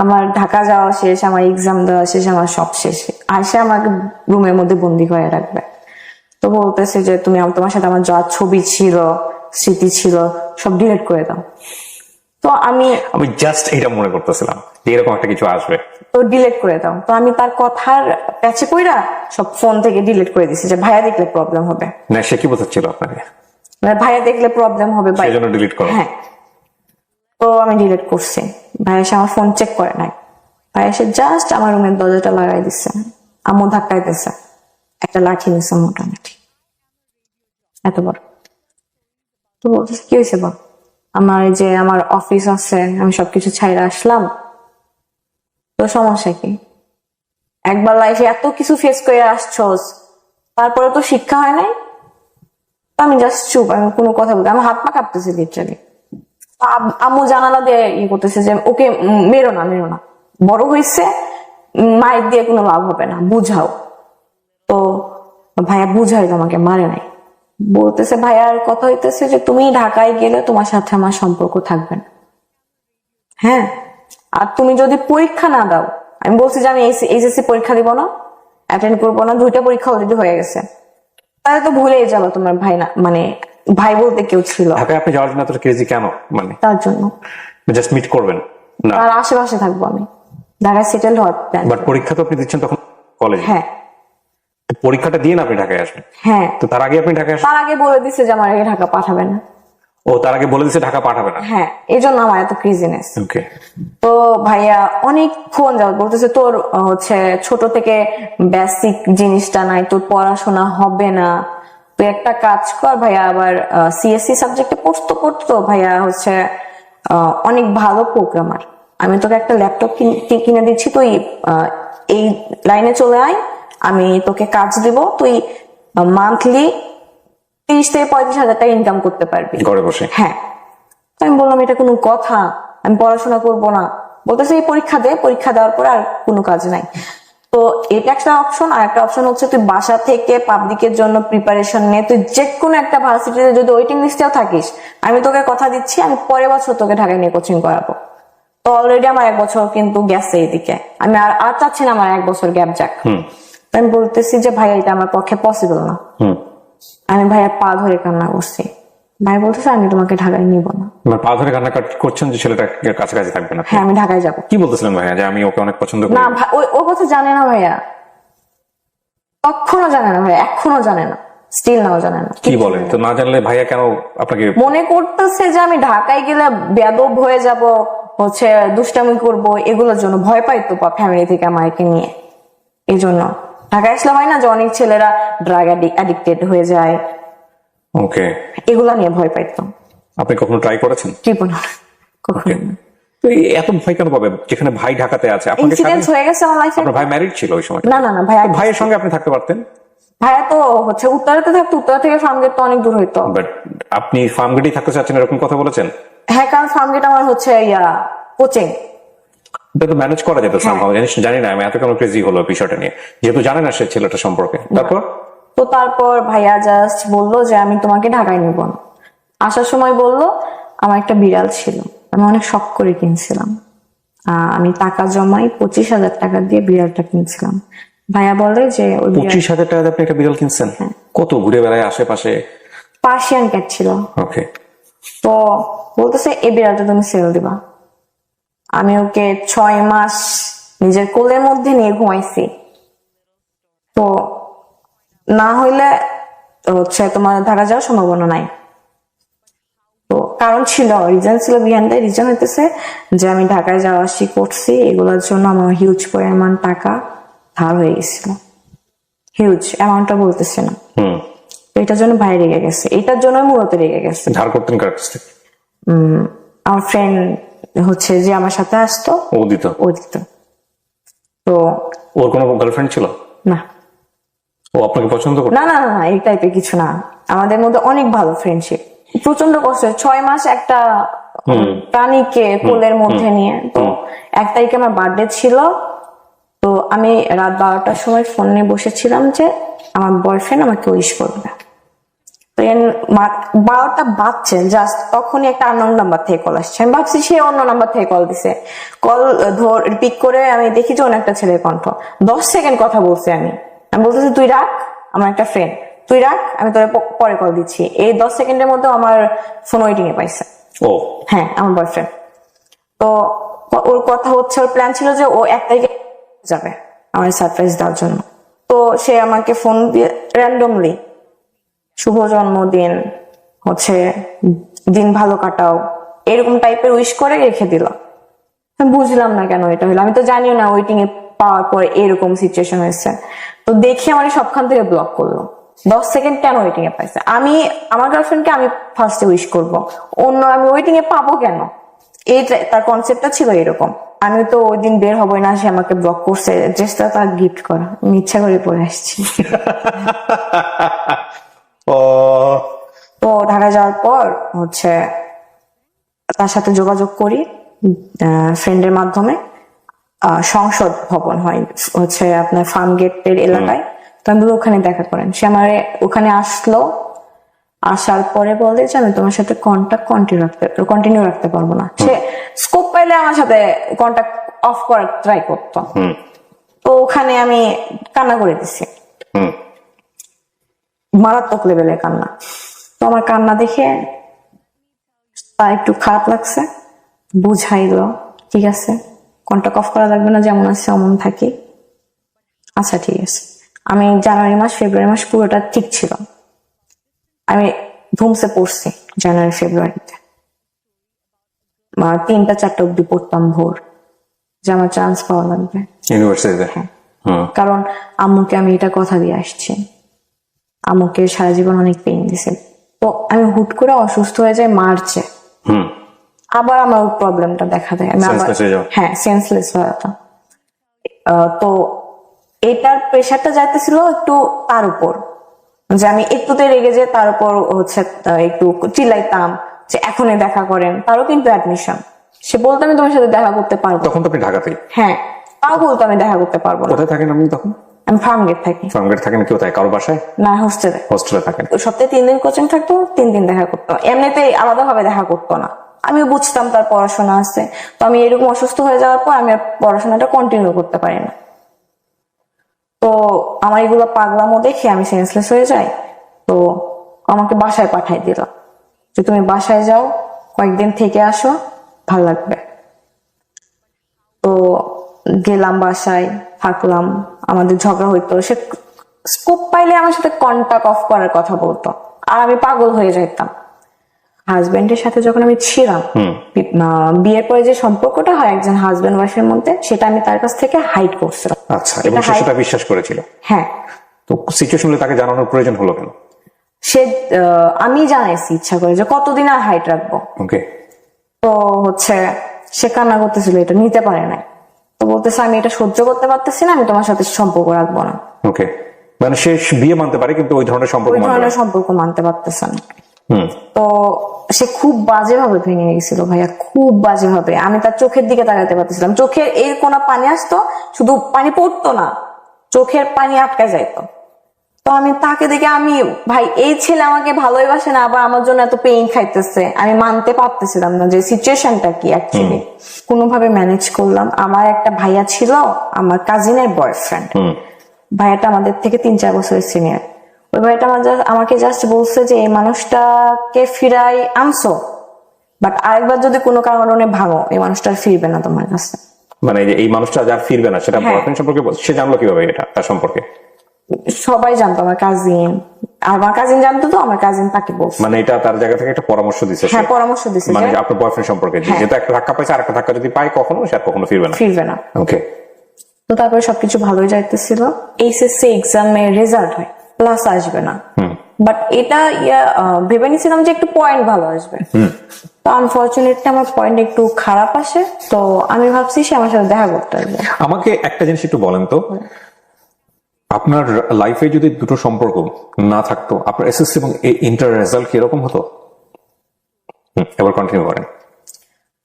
আমার ঢাকা যাওয়া শেষ, আমার এক্সাম দেওয়া শেষ, আমার সব শেষ। আসে আমাকে রুমের মধ্যে বন্দি করে রাখবে। তো বলতেছে যে তুমি তোমার সাথে আমার যা ছবি ছিল, স্মৃতি ছিল, সব ডিলিট করে দাও। তো আমি জাস্ট এটা মনে করতেছিলাম যে এরকম একটা কিছু আসবে, তো ডিলিট করে দাও। তো আমি তার কথার প্যাচে কইরা সব ফোন থেকে ডিলিট করে দিছি যে ভাইয়া দেখলে প্রবলেম হবে। না সে কি বোঝাচ্ছিল আপনাকে? ভাইয়া দেখলে প্রবলেম হবে, সেই জন্য ডিলিট করো? হ্যাঁ। তো আমি ডিলিট করছি। ভাইয়া এসে আমার ফোন চেক করে নাই, ভাইয়া এসে জাস্ট আমার রুমের দরজাটা লাগাই দিচ্ছে, আম্মু ধাক্কাইতেছে, একটা লাঠি নিছে মোটামুটি এত বড়। তো বলতেছে কি হয়েছে বল, আমার এই যে আমার অফিস আছে, আমি সবকিছু ছাইড়া আসলাম, তো সমস্যা কি? একবার লাইফে এত কিছু ফেস করে আসছোস, তারপরে তো শিক্ষা হয় নাই। তো আমি জাস্ট চুপ, আমি কোনো কথা বলি, আমার হাত পা কাঁপতেছে লিটারালি। আম্মু জানালা দিয়ে ইয়ে করতেছে যে ওকে মেরো না, বড় হয়েছে, মায়ের দিয়ে কোনো লাভ হবে না, বুঝাও। তো ভাইয়া বুঝাইলো, আমাকে মারে নাই। বলতেছে ভাইয়ার কথা হইতেছে যে তুমি ঢাকায় গেলে তোমার সাথে আমার সম্পর্ক থাকবে না। হ্যাঁ, আর তুমি যদি পরীক্ষা না দাও, আমি বলছি যে আমি এইচএসসি পরীক্ষা দিব না, অ্যাটেন্ড করবো না, 2টা পরীক্ষা অলরেডি হয়ে গেছে, তাহলে তো ভুলেই যাবো তোমার ভাই না, মানে ভাই বলতে কেউ ছিল। ঢাকায় আপনি যাওয়ার জন্য এত ক্রেজি কেন? মানে তার জন্য জাস্ট মিট করবেন না? তার আশেপাশে থাকবো আমি, ঢাকায় সেটেল হওয়ার প্ল্যান। বাট পরীক্ষা তো আপনি দিচ্ছেন তখন কলেজে। হ্যাঁ পরীক্ষাটা দিয়ে না আপনি ঢাকায় আসবেন? হ্যাঁ, তো তার আগে আপনি ঢাকায় আসবেন? তার আগে বলে দিছে যে আমার ঢাকা পাঠাবে না। ও তার আগে বলে দিচ্ছে ঢাকা পাঠাবে না? হ্যাঁ, এই জন্য আমার এত ক্রেজিনেস। ওকে। তো ভাইয়া অনেকক্ষণ যাও বলতেছে তোর হচ্ছে ছোট থেকে বেসিক জিনিসটা নাই, তোর পড়াশোনা হবে না, তুই একটা কাজ কর। ভাইয়া আবার সিএসসি সাবজেক্টে পড়তো ভাইয়া হচ্ছে অনেক ভালো প্রোগ্রামার, আমি তোকে একটা ল্যাপটপ কিনে দিচ্ছি, তুই এই লাইনে চলে আয়, আমি তোকে কাজ দিব, তুই মান্থলি 30 থেকে 35 হাজার টাকা ইনকাম করতে পারবি ঘরে বসে। হ্যাঁ। তো আমি বললাম এটা কোনো কথা, আমি পড়াশোনা করবো না। বলতেছে এই পরীক্ষা দে, পরীক্ষা দেওয়ার পরে আর কোনো কাজ নাই। তো এটা একটা অপশন। আর একটা অপশন হচ্ছে তুই বাসা থেকে পাবলিকের জন্য প্রিপারেশন নে, তুই যে কোনো একটা ভার্সিটিতে যদি ওয়েটিং লিস্টেও থাকিস, আমি তোকে কথা দিচ্ছি আমি পরের বছর তোকে ঢাকায় নিয়ে কোচিং করাবো। তো অলরেডি আমার 1 বছর কিন্তু গেছে এইদিকে, আমি আর চাচ্ছি না আমার 1 বছর গ্যাপ যাক। আমি বলতেছি যে ভাই এটা আমার পক্ষে পসিবল না। আমি ভাইয়ের পা ধরে কান্না করছি। ভাই বলতেছে আমি তোমাকে ঢাকায় নিব না। পা ধরে কান্না করছেন যে ছেলেটা কাছাকাছি থাকবে না? হ্যাঁ, আমি ঢাকায় যাবো। কি বলতেছিলেন ভাইয়া যে আমি ওকে অনেক পছন্দ করি? না ও কথা জানে না ভাইয়া, কখনো জানে না ভাইয়া, এখনো জানে না, স্টিল নাও জানে না। কি বলেন? তো না জানলে ভাইয়া কেন আপনাকে? মনে করতেছে যে আমি ঢাকায় গেলে বেয়াদব হয়ে যাব, হচ্ছে দুষ্টামি করব, এগুলোর জন্য ভয় পাইতো ফ্যামিলি থেকে আমাকে নিয়ে। এই জন্য ঢাকায় আসলে হয় না যে অনেক ছেলেরা ড্রাগ অ্যাডিক্টেড হয়ে যায়, ওকে, এগুলা নিয়ে ভয় পাইতো। আপনি কখনো ট্রাই করেছেন? জীবনে কখনো না। তো এত ভয় কেন পাবেন যেখানে ভাই ঢাকাতে আছে? ইনসিডেন্ট হয়ে গেছে আমার লাইফে। আপনার ভাই ম্যারিড ছিল ওই সময়? না ভাইয়া, ভাইয়ের সঙ্গে আপনি থাকতে পারতেন। ভাইয়া তো হচ্ছে উত্তরাতে থাকতো, উত্তরা থেকে ফার্মগেট তো অনেক দূর হইতো। বাট আপনি ফার্মগেটেই থাকতে চাচ্ছেন এরকম কথা বলেছেন? হ্যাঁ, কারণ ফার্মগেট আমার হচ্ছে কোচিং, এটা তো ম্যানেজ করা যেত সামহাও। জানি না আমি এত কেন ক্রেজি হলো বিষয়টা নিয়ে, যেহেতু জানে না সে ছেলেটা সম্পর্কে। তারপর ভাইয়া জাস্ট বললো যে আমি তোমাকে ঢাকায় নিব না। আসার সময় বললো আমার একটা বিড়াল ছিল, আমি অনেক শখ করে কিনছিলাম, আমি টাকা জমাই 25,000 টাকা দিয়ে বিড়ালটা কিনছিলাম। ভাইয়া বলে যে 25,000 টাকা দিয়ে আপনি একটা বিড়াল কিনছেন? কত ঘুরে বেড়ায় আশেপাশে? পার্সিয়ান ক্যাট ছিল। ওকে। তো বলতেছে এই বিড়ালটা তুমি সেল দিবা। আমি ওকে 6 মাস নিজের কোলের মধ্যে নিয়ে ঘুমাইছি। তো না হইলে হচ্ছে তোমার ঢাকা যাওয়ার সম্ভাবনা নাই। তো কারণ ছিল, রিজন ছিল বিহাইন্ড দ্য রিজন হইতেছে যে আমি ঢাকায় যাওয়া আসি করছি, এগুলোর জন্য আমার হিউজ পরিমাণ টাকা ধার হয়ে গেছিল। হিউজ অ্যামাউন্টটা বলতেছে না। তো এটার জন্য ভাই রেগে গেছে, এটার জন্য মূলত রেগে গেছে। ধার করতেন কার কাছ থেকে? আমার ফ্রেন্ড হচ্ছে যে আমার সাথে আসতো, ও দিত। তো ওর কোনো গার্লফ্রেন্ড ছিল না? ও আপনাকে পছন্দ করতো? না এই টাইপের কিছু না, আমাদের মধ্যে অনেক ভালো ফ্রেন্ডশিপ। প্রচন্ড কষ্ট, 6 মাস একটা প্রাণীকে কোলের মধ্যে নিয়ে। তো 1 তারিখে আমার বার্থডে ছিল, তো আমি রাত 12টার সময় ফোন নিয়ে বসেছিলাম যে আমার বয়ফ্রেন্ড আমাকে উইশ করবে। তো 12টা বাজছে জাস্ট, তখনই একটা আননোন নাম্বার থেকে কল আসছে। আমি ভাবছি সে অন্য নাম্বার থেকে কল দিছে। কল পিক করে আমি দেখি যে অন্য একটা ছেলের কণ্ঠ। 10 সেকেন্ড কথা বলছি আমি বলতেছি তুই রাখ, আমার একটা ফ্রেন্ড, তুই রাখ, আমি তোর পরে কল দিচ্ছি। এই 10 সেকেন্ডের মধ্যে আমার ফোন ওয়েটিং এ পাইছে। ও হ্যাঁ, আমার বয়ফ্রেন্ড। তো ওর কথা হচ্ছে, ওর প্ল্যান ছিল যে ও 1 তারিখে যাবে আমার সারপ্রাইজ দেওয়ার জন্য। তো সে আমাকে ফোন দিয়ে র্যান্ডমলি শুভ জন্মদিন, হচ্ছে দিন ভালো কাটাও, এরকম টাইপের উইশ করে রেখে দিল। আমি বুঝলাম না কেন এটা হলো, আমি তো জানিও না ওয়েটিং এ পাওয়ার পরে এরকম সিচুয়েশন হয়েছে। তো দেখি আমার সবখান থেকে ব্লক করলো। 10 সেকেন্ড কেন ওয়েটিং এ পাইছে? আমি আমার গার্লফ্রেন্ডকে আমি ফার্স্টে উইশ করব, অন্য আমি ওয়েটিং এ পাবো কেন? এই তার কনসেপ্টটা ছিল এরকম। আমি তো ওই দিন বের হবই না, সে আমাকে ব্লক করছে, ড্রেসটা তার গিফট করা, আমি ইচ্ছা করে পরে আসছি। তো ঢাকা যাওয়ার পর হচ্ছে তার সাথে যোগাযোগ করি ফ্রেন্ডের মাধ্যমে। সংসদ ভবন হয় হচ্ছে আপনার ফার্ম গেটের এলাকায়, তো আমি বলি ওখানে দেখা করেন। সে আমার ওখানে আসলো, আসার পরে বলে যে আমি তোমার সাথে কন্ট্যাক্ট কন্টিনিউ রাখতে পারবো না। সে স্কোপ পাইলে আমার সাথে কন্ট্যাক্ট অফ করার ট্রাই করতো। তো ওখানে আমি কান্না করে দিছি, মারাত্মক লেভেলের কান্না। তো আমার কান্না দেখে তার একটু খারাপ লাগছে, বুঝাইলো ঠিক আছে কন্ট্যাক্ট অফ করা লাগবে না, যেমন আছে অমন থাকি। আচ্ছা ঠিক আছে। আমি জানুয়ারি মাস ফেব্রুয়ারি মাস পুরোটা ঠিক ছিল, আমি ধুমসে পড়ছি জানুয়ারি ফেব্রুয়ারিতে, 3টা 4টা অব্দি পড়তাম ভোর, যে আমার চান্স পাওয়া লাগবে ইউনিভার্সিটিতে। কারণ আম্মুকে আমি এটা কথা দিয়ে আসছি, আম্মুকে সারা জীবন অনেক পেইন দিছে। তো আমি হুট করে অসুস্থ হয়ে যাই মার্চে, আবার আমার প্রবলেমটা দেখা দেয়, আমি আবার সেন্সলেস হয়ে যেতাম। তো এটার প্রেশারটা যাইতেছিল একটু তার উপর, যে আমি একটুতে রেগে যে তার উপর হচ্ছে একটু চিল্লাইতাম যে এখনই দেখা করেন। তারও কিন্তু অ্যাডমিশন, সে বলতো আমি তোমার সাথে দেখা করতে পারবো। তখন তো আপনি ঢাকাতেই? হ্যাঁ, তাও বলতো আমি দেখা করতে পারবো না। কোথায় থাকেন আপনি তখন? আমি ফার্মগেট থাকি। ফার্মগেট থাকেন কোথায়, কারো বাসায়? না, হোস্টেলে। হোস্টেলে থাকেন। সপ্তাহে 3 দিন কোচিং থাকতো, 3 দিন দেখা করতো, এমনিতে আলাদা ভাবে দেখা করতো না। আমি বুঝতাম তার পড়াশোনা আছে, তো আমি এরকম অসুস্থ হয়ে যাওয়ার পর আমি আর পড়াশোনাটা কন্টিনিউ করতে পারি না। তো আমার এগুলো পাগলামো দেখে আমি সেন্সলেস হয়ে যাই। তো আমাকে বাসায় পাঠাই দিল যে তুমি বাসায় যাও, কয়েকদিন থেকে আসো, ভাল লাগবে। তো গেলাম বাসায়, থাকলাম, আমাদের ঝগড়া হইতো। সে স্কোপ পাইলে আমার সাথে কন্টাক্ট অফ করার কথা বলতো, আর আমি পাগল হয়ে যাইতাম। হাজবেন্ডের সাথে যখন আমি ছিলাম, বিয়ের পরে যে সম্পর্কটা হয় একজন হাজবেন্ড ওয়াইফের মধ্যে, সেটা আমি তার কাছ থেকে হাইড করছিলাম। আচ্ছা, এবং সে সেটা বিশ্বাস করেছিল? হ্যাঁ। তো সিচুয়েশন তাকে জানানোর প্রয়োজন হলো কেন? সে আমি জানাইছি ইচ্ছা করে যে কতদিন আর হাইট রাখবো। ওকে। তো হচ্ছে সে কান্না করতেছিল, এটা নিতে পারে নাই। তো বলতেছে আমি এটা সহ্য করতে পারতেছি না, আমি তোমার সাথে সম্পর্ক রাখবো না। ওকে, মানে সে বিয়ে মানতে পারে কিন্তু ওই ধরনের সম্পর্ক মানতে পারতেছে না। তো সে খুব বাজে ভাবে ভেঙে গেছিল ভাইয়া, খুব বাজে ভাবে। আমি তার চোখের দিকে তাকাতে পারতেছিলাম, চোখের এই কোনা পানি আসতো, শুধু পানি পড়তো না, চোখের পানি আটকে যাইতো। তো আমি তাকে দেখে আমি ভাই এই ছেলে আমাকে ভালোই বাসে না, আবার আমার জন্য এত পেইন খাইতেছে, আমি মানতে পারতেছিলাম না যে সিচুয়েশনটা কি অ্যাকচুয়ালি। কোনোভাবে ম্যানেজ করলাম। আমার একটা ভাইয়া ছিল, আমার কাজিনের বয়ফ্রেন্ড। ভাইয়াটা আমাদের থেকে 3-4 বছরের সিনিয়র। ওই ভাইয়াটা আমাকে জাস্ট বলছে যে এই মানুষটাকে ফিরাই আনছো, বাট আরেকবার যদি কোনো কারণে ভাঙো, এই মানুষটা ফিরবে না তোমার কাছে। মানে এই মানুষটা যার ফিরবে না, সেটা বয়ফ্রেন্ড সম্পর্কে সে জানলো কিভাবে এটা তার সম্পর্কে? সবাই জানতো, আমার কাজিন জানতো, তো আমার কাজিন তাকে বলছে। মানে এটা তার জায়গা থেকে একটা পরামর্শ দিছে? হ্যাঁ, পরামর্শ দিছে, মানে আপনার বয়ফ্রেন্ড সম্পর্কে যেটা একটা ধাক্কা পাইছে, আরেকটা ধাক্কা যদি পায় কখনো, সে আর কখনো ফিরবে না। ওকে। তো তারপরে সবকিছু ভালোই যাইতেছিল। এইচএসসি এক্সামের রেজাল্ট হয়, প্লাস আসবে না, বাট এটা ভেবে নিছিলাম যে একটু পয়েন্ট ভালো আসবে। তো আনফরচুনেটলি আমার পয়েন্ট একটু খারাপ আসে। তো আমি ভাবছি সে আমার সাথে দেখা করতে আসবে। আমাকে একটা জিনিস একটু বলেন তো, আপনার লাইফে যদি দুটো সম্পর্ক না থাকতো, আপনার এসএসসি এবং ইন্টার রেজাল্ট কি এরকম হতো? এবার কন্টিনিউ করেন।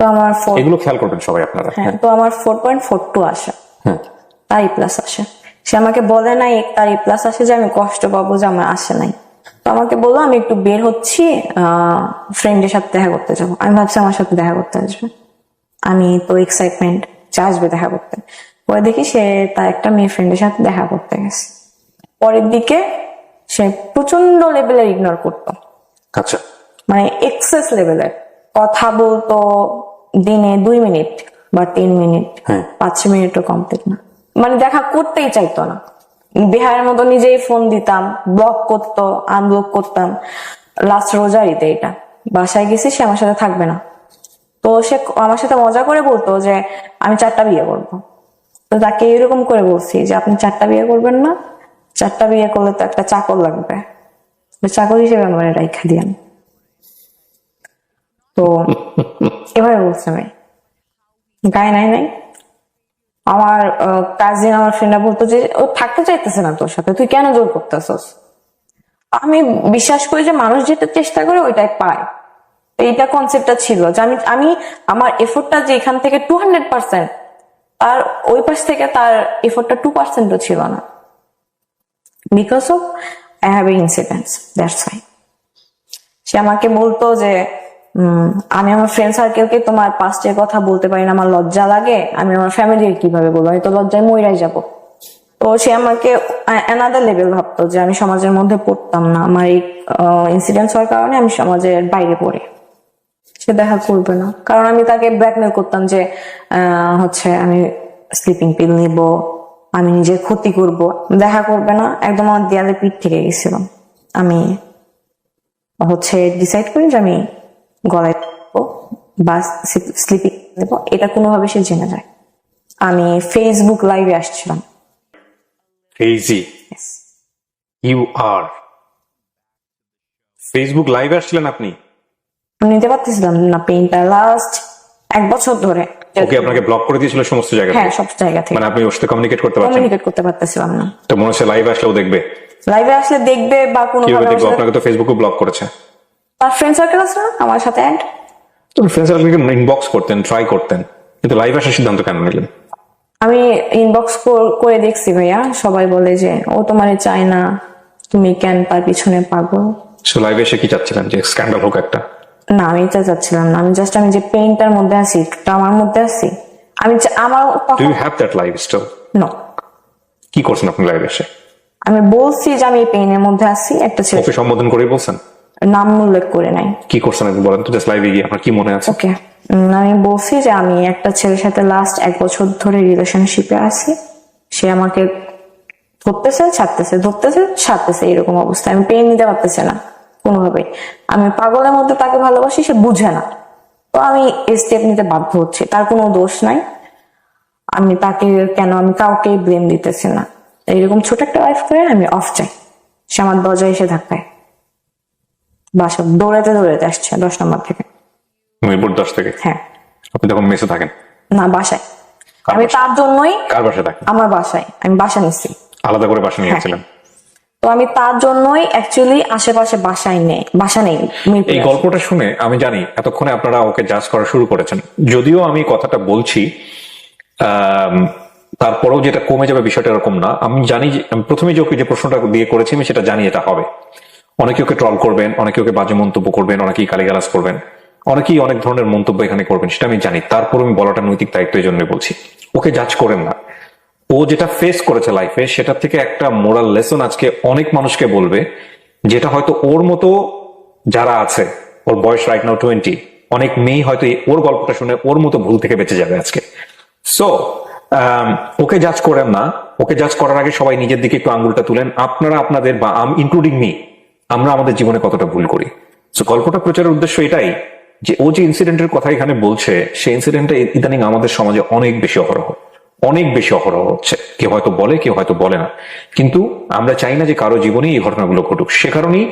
তো আমার এগুলো খেয়াল করবেন সবাই আপনারা। তো আমার 4.42 আসে, তার প্লাস আসে। সে আমাকে বলে নাই তার প্লাস আসে যে আমি কষ্ট পাবো যে আমার আসে নাই। তো আমাকে বললো আমি একটু বের হচ্ছি, ফ্রেন্ডের সাথে দেখা করতে যাবো। আমি ভাবছি আমার সাথে দেখা করতে আসবে, আমি তো এক্সাইটমেন্ট যে আসবে দেখা করতে। পরে দেখি সে তার একটা মেয়ে ফ্রেন্ডের সাথে দেখা করতে গেছে। পরের দিকে সে প্রচন্ড লেভেলের ইগনোর করতো। আচ্ছা। মানে এক্সেস লেভেলের কথা বলতো, দিনে 2 মিনিট বা 3 মিনিট, 5 মিনিটও কমপ্লিট না। মানে দেখা করতেই চাইতো না। বিহারের মতো নিজেই ফোন দিতাম, ব্লক করতো, আনব্লক করতাম। লাস্ট রোজারিতে এটা বাসায় গেছি, সে আমার সাথে থাকবে না। তো সে আমার সাথে মজা করে বলতো যে আমি 4টা বিয়ে করবো। তো তাকে এরকম করে বলছি যে আপনি 4টা বিয়ে করবেন না, 4টা বিয়ে করলে তো একটা চাকর লাগবে, চাকর হিসেবে আমার রাইখা দিয়ান। তো এভাবে বলছে আমি গায়ে নাই নাই। আমার কাজিন আমার ফ্রেন্ডরা বলতো যে ও থাকতে চাইতেছে না তোর সাথে, তুই কেন জোর করতেছস। আমি বিশ্বাস করি যে মানুষ যেটা চেষ্টা করে ওইটাই পায়। এইটা কনসেপ্টটা ছিল যে আমি আমি আমার এফোর্টটা যে এখান থেকে 200%, তার ওই পাশ থেকে তার এফোর্টটা 2%ও ছিল না, because of I have incidents, that's why. সে আমাকে বলতো যে আমি আমার ফ্রেন্ড সার্কেলকে তোমার পাস্টের কথা বলতে পারি না, আমার লজ্জা লাগে, আমি আমার ফ্যামিলির কিভাবে বলবো, আমি তো লজ্জায় মইরাই যাবো। তো সে আমাকে অ্যানাদার লেভেল ভাবতো যে আমি সমাজের মধ্যে পড়তাম না, আমার এই ইনসিডেন্ট হওয়ার কারণে আমি সমাজের বাইরে পড়ি। সে দেখা করবে না, কারণ আমি তাকে ব্ল্যাকমেল করতাম যে হচ্ছে আমি স্লিপিং পিল নিব, আমি নিজের ক্ষতি করব। দেখা করবে না, একদম আমার দেয়ালে পিঠ থেকে গেছিলাম। আমি হচ্ছে ডিসাইড করি যে আমি গলায় বা স্লিপিং নেব, এটা কোনোভাবে সে জেনে যায়। আমি ফেসবুক লাইভে আসছিলাম। Crazy you R. ফেসবুক লাইভে আসছিলেন আপনি? আমি নিতে পারতেছিলাম না পেইনটা লাস্ট 1 বছর ধরে। ওকে আপনাকে ব্লক করে দিয়েছিল সমস্ত জায়গা হ্যাঁ, থেকে? সব জায়গা থেকে। মানে আপনি ওর সাথে কমিউনিকেট করতে পারছেন? কমিউনিকেট করতে পারতেছিলাম না। তো মনে হচ্ছে লাইভে আসলেও দেখবে? লাইভে আসলে দেখবে বা কোনো কিভাবে দেখবো? আপনাকে তো ফেসবুকে ব্লক করেছে। তার ফ্রেন্ড সার্কেল আছে না আমার সাথে অ্যাড। তো ফ্রেন্ড সার্কেলকে ইনবক্স করতেন, ট্রাই করতেন, কিন্তু লাইভ আসার সিদ্ধান্ত কেন নিলেন? আমি ইনবক্স করে দেখছি ভাইয়া, সবাই বলে যে ও তোমারে চায় না, তুমি কেন তার পিছনে পাগল। সো লাইভে এসে কি চাচ্ছিলেন? যে স্ক্যান্ডাল হোক একটা? না, আমি এটা চাচ্ছিলাম না। আমি জাস্ট আমি যে পেইনটার মধ্যে আছি, আমার মধ্যে আছি, আমি আমার do you have that live still? No. কি করছেন আপনি লাইভে এসে? আমি বলছি যে আমি এই পেইনের মধ্যে আছি, একটা ছেলে ওকে সম্বোধন করে বলছেন? নাম উল্লেখ করে নাই। কি করছেন একটু বলেন তো, জাস্ট লাইভে গিয়ে আপনার কি মনে আছে? ওকে, আমি বলছি যে আমি একটা ছেলের সাথে লাস্ট 1 বছর ধরে রিলেশনশিপে আছি, সে আমাকে ধরতেছে ছাড়তেছে, ধরতেছে ছাড়তেছে, এরকম অবস্থা। আমি পেন নিতে পারতেছি না কোনোভাবেই। আমি পাগলের মধ্যে তাকে ভালোবাসি, সে বুঝে না। তো আমি এই স্টেপ নিতে বাধ্য হচ্ছি, তার কোনো দোষ নাই। আমি তাকে কেন, আমি কাউকে ব্লেম দিতেছি না। এইরকম ছোট একটা লাইফ করে আমি অফ চাই। সে আমার দরজায় এসে ধাক্কায়, বাসা দৌড়াতে দৌড়াতে আসছে 10 নম্বর থেকে। মিরপুর 10 থেকে? হ্যাঁ। আপনি তখন মেসে থাকেন? না, বাসায়। কার আমি বাসায়? তার জন্যই কার বাসায় থাকেন? আমার বাসায়, আমি বাসা নিচ্ছি। আলাদা করে বাসা নিয়েছিলেন? তো আমি তার জন্যই অ্যাকচুয়ালি আশেপাশে বাসা নেই মিরপুরে এই আসি। গল্পটা শুনে আমি জানি এতক্ষণে আপনারা ওকে জাজ করা শুরু করেছেন, যদিও আমি কথাটা বলছি তারপরেও যেটা কমে যাবে বিষয়টা এরকম না। আমি জানি যে আমি প্রথমে যে ওকে যে প্রশ্নটা দিয়ে করেছি আমি সেটা জানি এটা হবে। অনেকে ওকে ট্রল করবেন, অনেকে ওকে বাজে মন্তব্য করবেন, অনেকেই গালিগালাজ করবেন, অনেকেই অনেক ধরনের মন্তব্য এখানে করবেন, সেটা আমি জানি। তারপর আমি বলাটা নৈতিক দায়িত্ব, এই জন্যই বলছি ওকে জাজ করেন না। ও যেটা ফেস করেছে লাইফে সেটা থেকে একটা মোরাল লেসন আজকে অনেক মানুষকে বলবে, যেটা হয়তো ওর মতো যারা আছে, ওর বয়স রাইট নাও 20, অনেক মেয়ে হয়তো ওর গল্পটা শুনে ওর মতো ভুল থেকে বেঁচে যাবে আজকে। সো ওকে জাজ করেন না। ওকে জাজ করার আগে সবাই নিজের দিকে একটু আঙ্গুলটা তুলেন। আপনারা আপনাদের, বা ইনক্লুডিং মি, আমরা আমাদের জীবনে কতটা ভুল করি। সো গল্পটা প্রচারের উদ্দেশ্য এটাই যে ও যে ইনসিডেন্টের কথা এখানে বলছে, সেই ইনসিডেন্টটা ইদানিং আমাদের সমাজে অনেক বেশি অহরহ হচ্ছে। কেউ হয়তো বলে, কেউ হয়তো বলে না, কিন্তু আমরা চাই না যে কারো জীবনে এই ঘটনাগুলো ঘটুক। সে কারণেই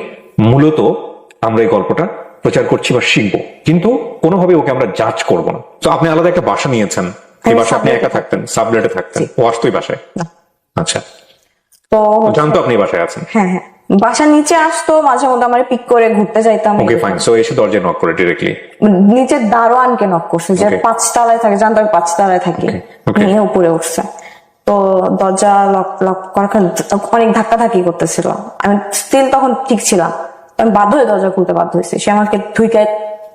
মূলত আমরা এই গল্পটা প্রচার করছি বা শিখবো, কিন্তু কোনোভাবে ওকে আমরা জাজ করব না। তো আপনি আলাদা একটা বাসা নিয়েছেন, এই বাসা আপনি একা থাকতেন, সাবলেটে থাকতেন, ও আসতো এই বাসায়? আচ্ছা, তো জানতো আপনি বাসায় আছেন? হ্যাঁ, বাসা নিচে আসতো মাঝে মধ্যে, আমার পিক করে ঘুরতে যাইতাম। Okay fine. সো এসে দরজায় নক করে ডিরেক্টলি নিচে দারোয়ানকে নক করছে, যে 5 তলায় থাকে, জানতো আমি 5 তলায় থাকি, নিয়ে উপরে উঠছে। তো দরজা লক করার অনেক ধাক্কাধাক্কি করতেছিল। আমি স্টিল তখন ঠিক ছিলাম, আমি বাধ্য হয়ে দরজা খুলতে বাধ্য হয়েছি। সে আমাকে ধুইকায়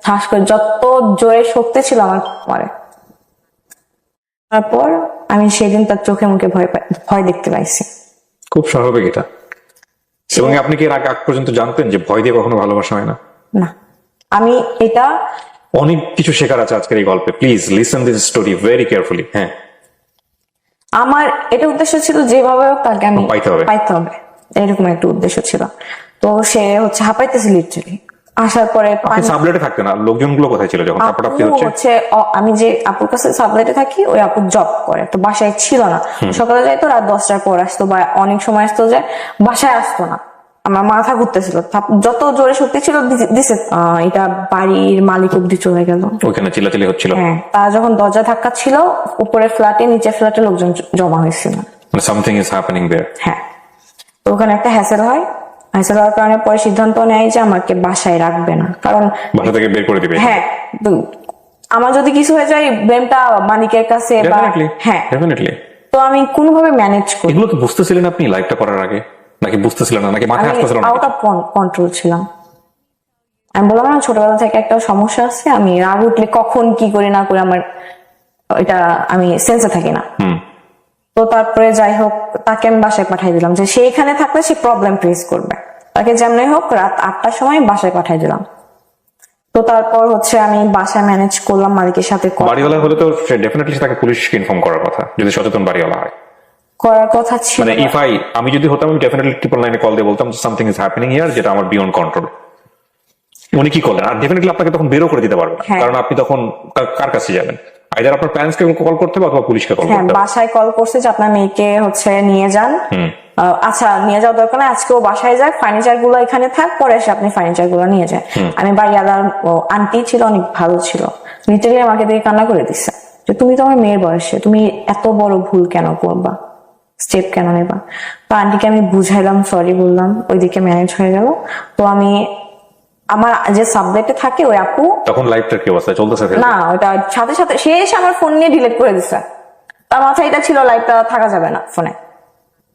ঠাস করে, যত জোরে শক্তি ছিল আমার মারে। তারপর আমি সেদিন তার চোখে মুখে ভয় দেখতে পাইছি। খুব স্বাভাবিক এটা। এবং আপনি কি এর আগ পর্যন্ত জানতেন যে ভয় দিয়ে কখনো ভালোবাসা হয় না? না, আমি এটা অনেক কিছু শেখার আছে আজকের এই গল্পে। Please listen this story very carefully. হ্যাঁ, আমার এটা উদ্দেশ্য ছিল যেভাবে হোক তাকে আমি পাইতে হবে, এরকম একটা উদ্দেশ্য ছিল। তো সে হচ্ছে হাঁপাইতেছে লিটারালি, আসার পরে আপনি সাবলেটে থাকতেন না, লোকজনগুলো কোথায় ছিল যখন? তারপর আপনি আপু হচ্ছে আমি যে আপুর কাছে সাবলেটে থাকি, ওই আপু জব করে, তো বাসায় ছিল না। সকালে যাইতো, রাত 10টার পর আসতো, বা অনেক সময় আসতো যে বাসায় আসতো না। আমার মাথা ঘুরতেছিল, যত জোরে শক্তি ছিল দিছে, এটা বাড়ির মালিক অব্দি চলে গেল। ওখানে চিল্লাচিল্লি হচ্ছিল? হ্যাঁ, তারা যখন দরজা ধাক্কা ছিল, উপরে ফ্ল্যাটে, নিচে ফ্ল্যাটে লোকজন জমা হয়েছিল। সামথিং ইজ হ্যাপেনিং দেয়ার। হ্যাঁ, তো ওখানে একটা হ্যাসেল হয়। হ্যাসেল হওয়ার কারণে পরে সিদ্ধান্ত নেয় যে আমাকে বাসায় রাখবে না, কারণ বাসা থেকে বের করে দিবে। হ্যাঁ, আমার যদি কিছু হয়ে যায় ব্লেমটা মালিকের কাছে, বা হ্যাঁ ডেফিনেটলি। তো আমি কোনোভাবে ম্যানেজ করি। এগুলো কি বুঝতেছিলেন আপনি লাইফটা করার আগে, নাকি বুঝতেছিলেন না, নাকি মাথায় আসতেছিল না? আউট অফ কন্ট্রোল ছিলাম। আমি বললাম না, ছোটবেলা থেকে একটা সমস্যা আছে, আমি রাগ উঠলে কখন কি করি না করি আমার এটা আমি সেন্সে থাকি না। তো তারপরে যাই হোক, তাকে আমি বাসায় পাঠাই দিলাম, যে সে এখানে থাকলে সে প্রবলেম ফেস করবে। তাকে যেমনি হোক রাত 8টার সময় বাসায় পাঠাই দিলাম। তো তারপর হচ্ছে আমি বাসায় ম্যানেজ করলাম, মালিকের সাথে বাড়িওয়ালা হলে তো সে ডেফিনেটলি তাকে পুলিশকে ইনফর্ম করার কথা, যদি সচেতন বাড়িওয়ালা হয়। করার কথা ছিল। মানে আমি যদি হতাম, আমি ডেফিনেটলি 999 কল দিয়ে বলতাম সামথিং ইজ হ্যাপেনিং হিয়ার, যেটা আমার বিয়ন্ড কন্ট্রোল। উনি কি করলেন? আর ডেফিনেটলি আপনাকে তখন বেরও করে দিতে পারবেন, কারণ আপনি তখন কার কাছে যাবেন? আইদার আপনার প্যারেন্টসকে কল করতে হবে অথবা পুলিশকে কল করতে হবে। বাসায় কল করছে যে আপনার মেয়েকে হচ্ছে নিয়ে যান। আচ্ছা, নিয়ে যাওয়ার দরকার নাই, আজকেও বাসায় যাক, ফার্নিচার গুলো এখানে থাক, পরে এসে আপনি ফার্নিচার গুলো নিয়ে যান। আমি বাড়িওয়ালার আন্টি ছিল, অনেক ভালো ছিল, লিটারালি আমাকে দেখে কান্না করে দিচ্ছে যে তুমি তো আমার মেয়ের বয়সে, তুমি এত বড় ভুল কেন করবা, স্টেপ কেন নেবা? তো আন্টিকে আমি বুঝাইলাম, সরি বললাম, ওইদিকে ম্যানেজ হয়ে গেল। তো আমি আমার যে সাবজেক্টে থাকে ওই আপু, তখন লাইফটার কি অবস্থা চলতেছে? না, ওটা সাথে সাথে সে এসে আমার ফোন নিয়ে ডিলিট করে দিচ্ছে। তার মাথায় এটা ছিল লাইভটা থাকা যাবে না ফোনে।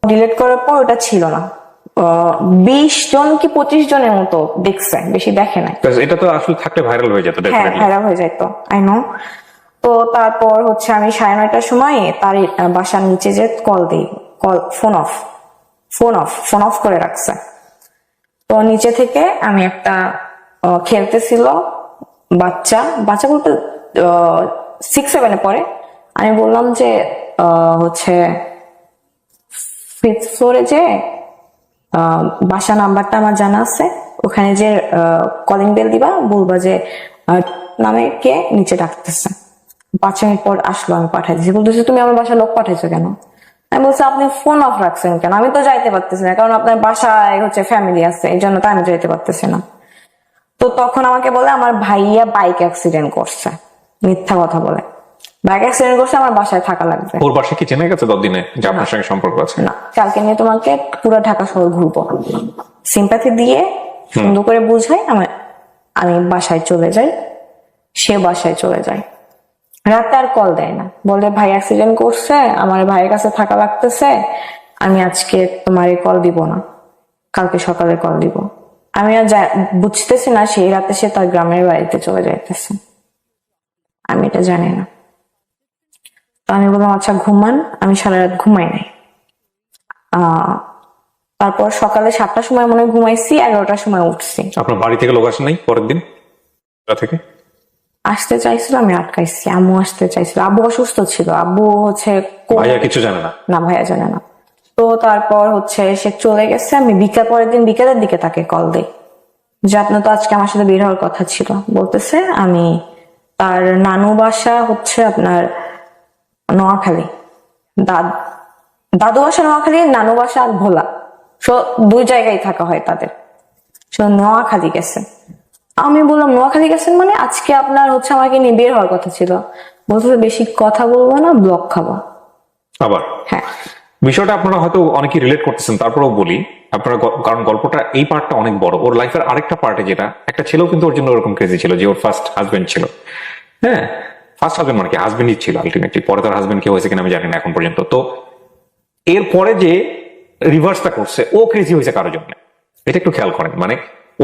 ডিলিট করার পর ওটা ছিল না। 20 জন কি 25 জনের মতো দেখছে, বেশি দেখে নাই। এটা তো আসলে থাকলে ভাইরাল হয়ে যেত। হ্যাঁ, ভাইরাল হয়ে যেত, আই নো। তো তারপর হচ্ছে আমি 9:30টার সময় তার বাসার নিচে যে কল দিই, ফোন অফ করে রাখছে। তো নিচে থেকে আমি একটা খেলতেছিল বাচ্চা বলতে 6-7 পরে, আমি বললাম যে হচ্ছে 5th ফ্লোরে যে বাসা নাম্বারটা আমার জানা আছে, ওখানে যে কলিং বেল দিবা, বলবা যে নামে কে নিচে ডাকতেছে। 5 মিনিট পর আসলো, আমি পাঠাই দিয়েছি। বলতেছে তুমি আমার বাসায় লোক পাঠাইছো কেন? আমি বলছি আপনি ফোন অফ রাখছেন কেন? আমি তো যাইতে পারতেছি না, কারণ আপনার বাসায় হচ্ছে ফ্যামিলি আছে, এই জন্য তো আমি যাইতে পারতেছি না। তো তখন আমাকে বলে আমার ভাইয়া বাইক অ্যাক্সিডেন্ট করছে, মিথ্যা কথা বলে। বাইক অ্যাক্সিডেন্ট করছে, আমার বাসায় থাকা লাগবে। ওর বাসায় কি চেনা গেছে 10 দিনে যে আপনার সঙ্গে সম্পর্ক আছে? না, কালকে নিয়ে তোমাকে পুরো ঢাকা শহর ঘুরবো, সিম্প্যাথি দিয়ে সুন্দর করে বুঝাই। আমি বাসায় চলে যাই, সে বাসায় চলে যায়। রাতে আর কল দেয় না, বলে ভাই অ্যাক্সিডেন্ট করছে, আমার ভাইয়ের কাছে থাকা লাগতেছে, আমি আজকে তোমার কল দিব না, কালকে সকালে কল দিব। আমি আর বুঝতেছি না সেই রাতে সে তার গ্রামের বাড়িতে চলে যাইতেছে, আমি এটা জানি না। তো আমি বললাম আচ্ছা ঘুমান, আমি সারা রাত ঘুমাই নাই। তারপর সকালে 7টার সময় মনে হয় ঘুমাইছি, 11টার সময় উঠছি। আপনার বাড়ি থেকে লোক আসে নাই পরের দিন থেকে? আসতে চাইছিল, আমি আটকাইছি। আম্মু আসতে চাইছিল, আব্বু অসুস্থ ছিল, আব্বু হচ্ছে ভাইয়া কিছু জানে না? না, ভাইয়া জানে না। তো তারপর হচ্ছে সে চলে গেছে। আমি পরের দিন বিকেলের দিকে তাকে কল দিই যে আপনার তো আজকে আমার সাথে বের হওয়ার কথা ছিল। বলতেছে আমি তার নানু বাসা হচ্ছে আপনার নোয়াখালী, দাদু বাসা নোয়াখালী, নানু বাসা আর ভোলা, দুই জায়গায় থাকা হয় তাদের। নোয়াখালী গেছে। আমি বললাম নোয়াখালী গেছেন মানে? আজকে আপনার হচ্ছে আমাকে নিয়ে বের হওয়ার কথা ছিল। বলতেছে বেশি কথা বলবো না, ব্লক খাবা। আবার হ্যাঁ, বিষয়টা আপনারা হয়তো অনেকেই রিলেট করতেছেন, তারপরেও বলি আপনারা, কারণ গল্পটা এই পার্টটা অনেক বড়। ওর লাইফের আরেকটা পার্টে যেটা, একটা ছেলেও কিন্তু ওর জন্য ওরকম ক্রেজি ছিল, যে ওর ফার্স্ট হাজবেন্ড ছিল। হ্যাঁ, ফার্স্ট হাজবেন্ড মানে কি, হাজবেন্ডই ছিল আলটিমেটলি। পরে তার হাজবেন্ড কি হয়েছে কিনা আমি জানি না এখন পর্যন্ত। তো এরপরে যে রিভার্সটা করছে, ও ক্রেজি হয়েছে কারোর জন্য, এটা একটু খেয়াল করেন। মানে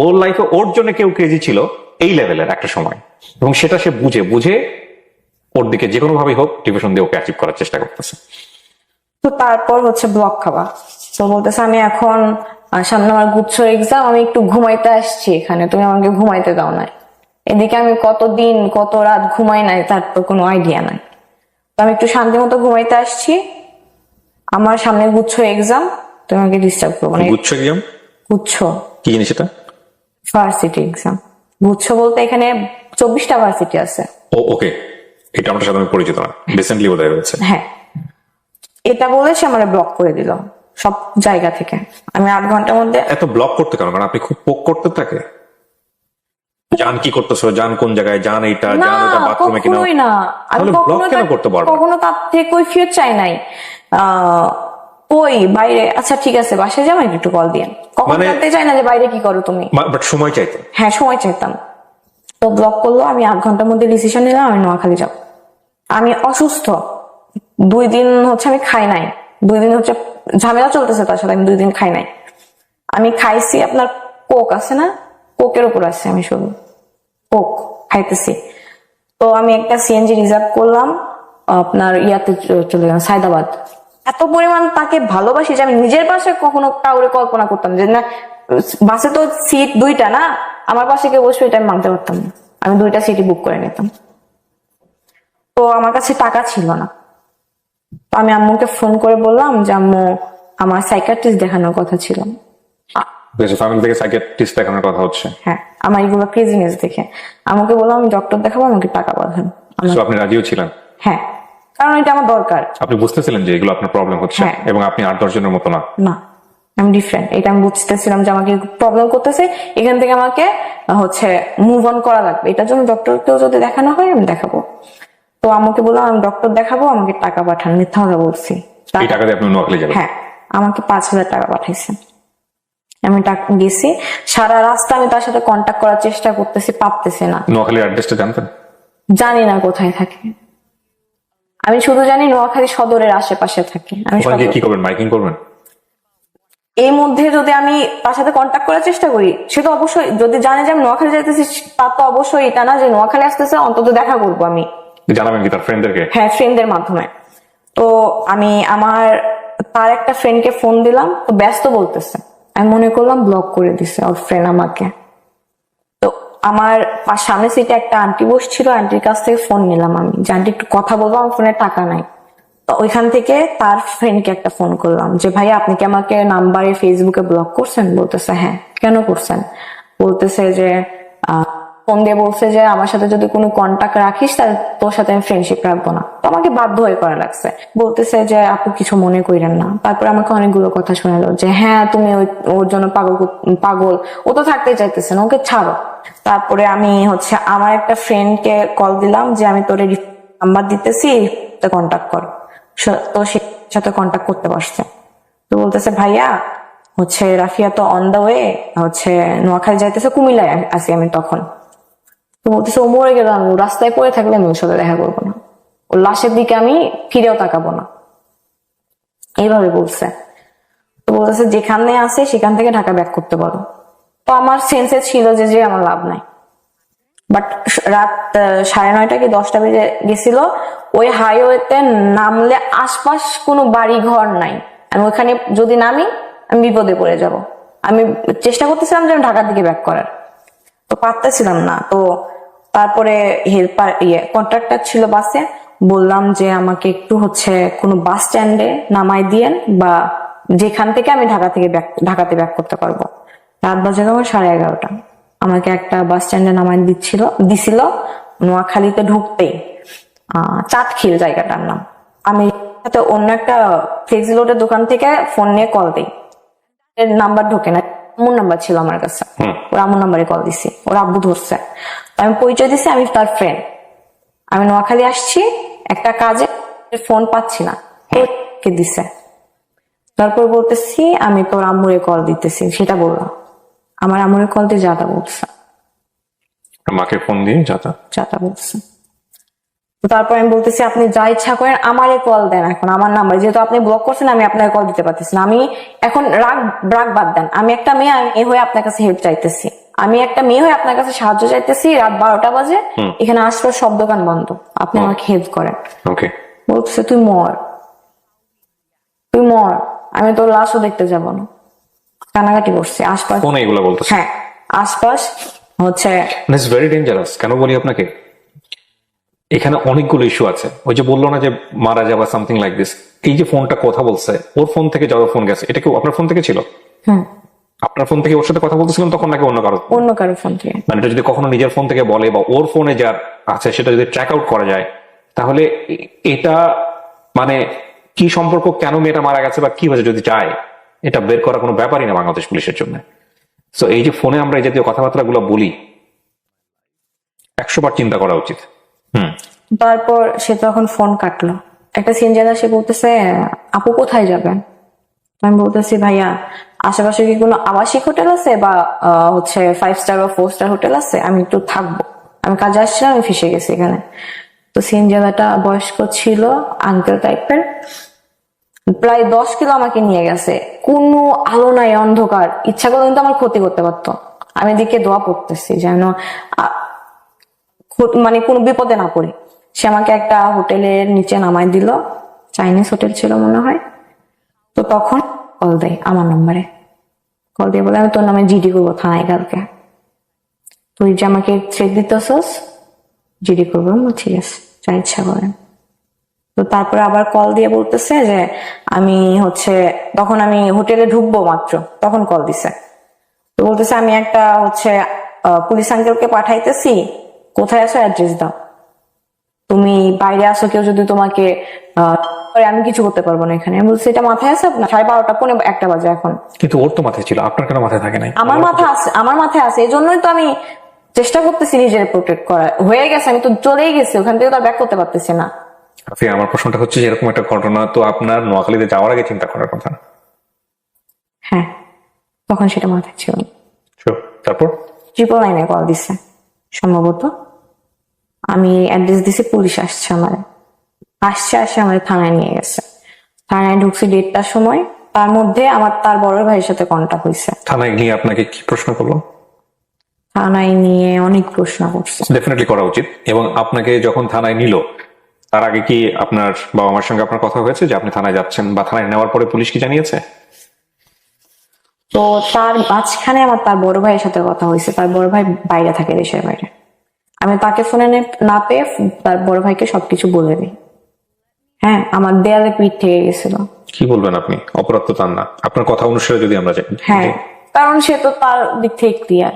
ওর লাইফে ওর জন্য কেউ ক্রেজি ছিল এই লেভেলের একটা সময়, এবং সেটা সে বুঝে ওর দিকে যে কোনো ভাবেই হোক ডিভিশন দিয়ে ওকে অ্যাচিভ করার চেষ্টা করতেছে। তো তারপর হচ্ছে ব্লক খাওয়া। তো বলতেছে আমি এখন সামনে আমার গুচ্ছ এক্সাম, আমি একটু ঘুমাইতে আসছি এখানে, তুমি আমাকে ঘুমাইতে দাও না। এদিকে আমি কত রাত ঘুমাই নাই, তার তো কোনো আইডিয়া নাই। তো আমি একটু শান্তি মতো ঘুমাইতে আসছি, আমার সামনে গুচ্ছ এক্সাম, তুমি আমাকে ডিস্টার্ব করবো না। গুচ্ছ এক্সাম? গুচ্ছ কি জিনিস এটা? Varsity exam. গুচ্ছ বলতে এখানে 24টা ভার্সিটি আছে। ও ওকে, এটা আমার সাথে আমি পরিচিত না, রিসেন্টলি বোধহয় হয়েছে। হ্যাঁ, এটা বলে সে আমার ব্লক করে দিল সব জায়গা থেকে। আমি 8 ঘন্টার মধ্যে এত ব্লক করতে কারণ কারণ আপনি খুব পোক করতে থাকে, জান কি করতেছো, জান কোন জায়গায়, জান এইটা, না, জান এটা বাথরুমে কিনা, কখনোই না। আমি তাহলে ব্লক কেন করতে পারবো? কখনো তার থেকে কৈফিয়ত চাই নাই। ওই বাইরে, আচ্ছা ঠিক আছে বাসায় যাও, একটু কল দিয়ে। কখনো মানে- জানতে চাই না যে বাইরে কি করো তুমি। বাট সময় চাইতো। হ্যাঁ, সময় চাইতাম। তো ব্লক করলো, আমি 8 ঘন্টার মধ্যে ডিসিশন নিলাম আমি নোয়াখালী যাব। আমি অসুস্থ, 2 দিন হচ্ছে আমি খাই নাই, 2 দিন হচ্ছে ঝামেলা চলতেছে তার সাথে, আমি 2 দিন খাই নাই। আমি খাইছি আপনার কোক আছে না, কোকের উপর আছে, আমি শুধু কোক খাইতেছি। তো আমি একটা সিএনজি রিজার্ভ করলাম, আপনার ইয়াতে চলে গেলাম সায়দাবাদ। এত পরিমাণ তাকে ভালোবাসি যে আমি নিজের পাশে কখনো কাউরে কল্পনা করতাম যে না, বাসে তো সিট 2টা না, আমার পাশে কেউ বসবে এটা আমি মানতে পারতাম না। আমি 2টা সিটই বুক করে নিতাম। তো আমার কাছে টাকা ছিল না, তো আমি আম্মুকে ফোন করে বললাম যে আম্মু আমার সাইকিয়াট্রিস্ট দেখানোর কথা ছিল। ফ্যামিলি থেকে সাইকিয়াট্রিস্ট দেখানোর কথা হচ্ছে। হ্যাঁ, আমার এগুলো ক্রেজিনেস দেখে আমাকে বললাম আমি ডক্টর দেখাবো, আমাকে টাকা পাঠান। So আপনি রাজিও ছিলেন? হ্যাঁ, কারণ এটা আমার দরকার। আপনি বুঝতেছিলেন যে এগুলো আপনার প্রবলেম হচ্ছে, হ্যাঁ। এবং আপনি 8-10 জনের মতো না। না, আমি ডিফারেন্ট, এটা আমি বুঝতেছিলাম যে আমাকে প্রবলেম করতেছে, এখান থেকে আমাকে হচ্ছে মুভ অন করা লাগবে। এটার জন্য ডক্টরকেও যদি দেখানো হয় আমি দেখাবো। তো আমাকে বললাম আমি ডক্টর দেখাবো, আমাকে টাকা পাঠান। মিথ্যা কথা বলছি। এই টাকা দিয়ে আপনি নোয়াখালী যাবেন? হ্যাঁ, আমাকে 5,000 টাকা পাঠাইছে। আমি টাকা গেছি, সারা রাস্তা আমি তার সাথে কন্ট্যাক্ট করার চেষ্টা করতেছি, পারতেছি না। নোয়াখালীর অ্যাড্রেসটা জানতেন? জানি না কোথায় থাকে, আমি শুধু জানি নোয়াখালী সদরের আশেপাশে থাকে। আমি ওখানে গিয়ে কি করবেন, মাইকিং করবেন? এই মধ্যে যদি আমি তার সাথে কন্ট্যাক্ট করার চেষ্টা করি, সে তো অবশ্যই যদি জানে যে আমি নোয়াখালী যাইতেছি, তার তো অবশ্যই এটা না যে নোয়াখালী আসতেছে, অন্তত দেখা করবো আমি। জানাবেন কি তার ফ্রেন্ডদেরকে? হ্যাঁ, ফ্রেন্ডদের মাধ্যমে। তো আমি তার একটা ফ্রেন্ডকে ফোন দিলাম, তো ব্যস্ত বলতেছে। আমি মনে করলাম ব্লক করে দিছে ওর ফ্রেন্ড আমাকে। তো আমার সামনে সিটে একটা আন্টি বসছিল, আন্টির কাছ থেকে ফোন নিলাম আমি যে আন্টি একটু কথা বলবো, আমার ফোনে টাকা নাই। তো ওইখান থেকে তার ফ্রেন্ডকে একটা ফোন করলাম যে ভাই আপনি কি আমাকে নাম্বারে ফেসবুকে ব্লক করছেন? বলতেছে হ্যাঁ। কেন করছেন? বলতেছে যে ফোন দিয়ে বলছে যে আমার সাথে যদি কোনো কন্টাক্ট রাখিস তাহলে তোর সাথে আমি ফ্রেন্ডশিপ রাখবো না। তো আমাকে বাধ্য হয়ে করা লাগছে। বলতেছে যে আপু কিছু মনে করেন না। তারপরে আমাকে অনেকগুলো কথা শোনালো যে হ্যাঁ তুমি ওর জন্য পাগল, ও তো থাকতে চাইতেছে না, ওকে ছাড়ো। তারপরে আমি হচ্ছে আমার একটা ফ্রেন্ডকে কল দিলাম যে আমি তোর নাম্বার দিতেছি, কন্টাক্ট কর। তো সে সাথে কন্টাক্ট করতে পারছে। তো বলতেছে ভাইয়া হচ্ছে রাফিয়া তো অন দা ওয়ে, হচ্ছে নোয়াখালী যাইতেছে, কুমিল্লায় আছি আমি তখন। তো বলতেছে ও মরে গেল, আমি রাস্তায় পড়ে থাকলে আমি ওর সাথে দেখা করবো না, ওর লাশের দিকে আমি ফিরেও তাকাবো না, এইভাবে বলছে। তো বলতেছে যেখানে আছে সেখান থেকে ঢাকা ব্যাক করতে পারো। তো আমার সেন্সে ছিল যে আমার লাভ নাই। বাট রাত 9:30 কি 10টা বেজে গেছিল। ওই হাইওয়েতে নামলে আশপাশ কোনো বাড়ি ঘর নাই, আমি ওখানে যদি নামি আমি বিপদে পড়ে যাব। আমি চেষ্টা করতেছিলাম যে আমি ঢাকার দিকে ব্যাক করার, তো পারতেছিলাম না। তো তারপরে হেল্পার কন্ট্রাক্টর ছিল বাসে, বললাম যে আমাকে একটু হচ্ছে কোনো বাস স্ট্যান্ডে নামাই দিয়েন, বা যেখান থেকে আমি ঢাকাতে ব্যাক করতে পারবো। রাত বাজে তখন 11:30। আমাকে একটা বাস স্ট্যান্ডে নামাই দিছিল নোয়াখালীতে ঢুকতেই, চাটখিল জায়গাটার নাম। আমি অন্য একটা ফ্লেক্সি লোডের দোকান থেকে ফোন নিয়ে কল দিই, এর নাম্বার ঢোকে না, আম্মুর নাম্বার ছিল আমার কাছে, ওর আম্মুর নাম্বারে কল দিছি, ওর আব্বু ধরছে। আমি পরিচয় দিছি আমি তার ফ্রেন্ড, আমি নোয়াখালী আসছি একটা কাজে, ফোন পাচ্ছি না, কে দিছে। তারপর বলতেছি আমি তোর আম্মুরে কল দিতেছি, সেটা বললাম। আমার আম্মুরে কল দিয়ে যাতা বলছে, মাকে ফোন দিয়ে যাতা বলছে। তারপর আমি বলতেছি আপনি যা ইচ্ছা করেন আমারে কল দেন, এখন আমার নাম্বার যেহেতু আপনি ব্লক করছেন আমি আপনাকে কল দিতে পারতেছি না। আমি এখন রাগ বাদ দেন, আমি একটা মেয়ে হয়ে আপনার কাছে হেল্প চাইতেছি, আমি একটা মেয়ে হয়ে আপনার কাছে সাহায্য চাইতেছি। রাত 12টা বাজে, এখানে আশপাশ সব দোকান বন্ধ, আপনি আমাকে হেল্প করেন। বলতেছে তুই মর, আমি তোর লাশও দেখতে যাব না। কানাকাটি করছে আশপাশ, হ্যাঁ আশপাশ হচ্ছে ভেরি ডেঞ্জারাস। কেন বলি আপনাকে, এখানে অনেকগুলো ইস্যু আছে। ওই যে বললো না যে মারা যাবা সামথিং লাইক দিস, এই যে ফোনটা কথা বলছে, ওর ফোন থেকে যাওয়া ফোন গেছে, এটা কি আপনার ফোন থেকে ছিল? আপনার ফোন থেকে ওর সাথে কথা বলতেছিলাম তখন নাকি অন্য কারো? অন্য কারো ফোন থেকে। মানে এটা যদি কখনো নিজের ফোন থেকে বলে বা ওর ফোনে যার আছে সেটা যদি ট্র্যাক আউট করা যায়, তাহলে এটা মানে কি সম্পর্ক, কেন মেয়েটা মারা গেছে বা কি হয়েছে যদি চায়, এটা বের করা কোনো ব্যাপারই না বাংলাদেশ পুলিশের জন্য। তো এই যে ফোনে আমরা এই জাতীয় কথাবার্তা গুলো বলি, 100 বার চিন্তা করা উচিত। তারপর সে তখন ফোন কাটলো, একটা সিনজানা সে বলতেছে আপু কোথায় যাবেন? আমি বলতেছি ভাইয়া আশেপাশে কি কোনো আবাসিক হোটেল আছে বা হচ্ছে 5 স্টার বা 4 স্টার হোটেল আছে, আমি একটু থাকবো, আমি কাজে আসছিলাম, আমি ফেসে গেছি এখানে। তো সিনজানাটা বয়স্ক ছিল, আঙ্কেল টাইপের, প্রায় 10 কিলো আমাকে নিয়ে গেছে, কোনো আলো নাই, অন্ধকার, ইচ্ছা করলে কিন্তু আমার ক্ষতি করতে পারতো। আমি এদিকে দোয়া পড়তেছি যেন মানে কোনো বিপদে না পড়ে। সে আমাকে একটা হোটেলের নিচে নামাই দিল, চাইনিজ হোটেল ছিল মনে হয়। তো তখন কল দেয় আমার নম্বরে, কল দিয়ে বলে আমি তোর নামে জিডি করবো থানায় কালকে, তুই যে আমাকে থ্রেট দিতেছস, জিডি করবো। ঠিক আছে, যা ইচ্ছা করেন। তো তারপরে আবার কল দিয়ে বলতেছে যে আমি হচ্ছে, তখন আমি হোটেলে ঢুকবো মাত্র তখন কল দিছে। তো বলতেছে আমি একটা হচ্ছে পুলিশ আঙ্কেলকে পাঠাইতেছি, কোথায় আছো অ্যাড্রেস দাও, তুমি বাইরে আসো, কেউ যদি তোমাকে আমি কিছু করতে পারবো না এখানে। আমি বলছি এটা মাথায় আছে আপনার? 12:30 পৌনে 1টা বাজে এখন। কিন্তু ওর তো মাথায় ছিল, আপনার কেন মাথায় থাকে নাই? আমার মাথায় আছে, আমার মাথায় আছে, এই জন্যই তো আমি চেষ্টা করতেছি নিজের প্রোটেক্ট করার। হয়ে গেছে, আমি তো চলেই গেছি ওখান থেকে, তো আর ব্যাক করতে পারতেছি না। আমার প্রশ্নটা হচ্ছে যে এরকম একটা ঘটনা তো আপনার নোয়াখালীতে যাওয়ার আগে চিন্তা করার কথা। হ্যাঁ, তখন সেটা মাথায় ছিল না। তারপর 999 কল দিছে সম্ভবত, আমি অ্যাড্রেস দিছি, পুলিশ আসছে, আসে আমার থানায় নিয়ে গেছে। থানায় ঢুকছি 1:30টার সময়, তার মধ্যে আমার তার বড় ভাইয়ের সাথে কন্টাক্ট হয়েছে। থানায় গিয়ে আপনাকে কি প্রশ্ন করলো? থানায় নিয়ে অনেক প্রশ্ন করছে। ডেফিনেটলি করা উচিত। এবং আপনাকে যখন থানায় নিল, তার আগে কি আপনার বাবা মার সঙ্গে আপনার কথা হয়েছে যে আপনি থানায় যাচ্ছেন, বা থানায় নেওয়ার পরে পুলিশ কি জানিয়েছে? তো তার মাঝখানে আমার তার বড় ভাইয়ের সাথে কথা হয়েছে, তার বড় ভাই বাইরে থাকে, দেশের বাইরে। আমি তাকে ফোনে না পেয়ে তার বড় ভাইকে সবকিছু বলে দিই। হ্যাঁ, আমার দেয়ালে পিঠ থেকে গেছিল। কি বলবেন আপনি? অপরাধ তো তার না, আপনার কথা অনুসারে যদি আমরা যাই। হ্যাঁ, কারণ সে তো তার দিক থেকে ক্লিয়ার,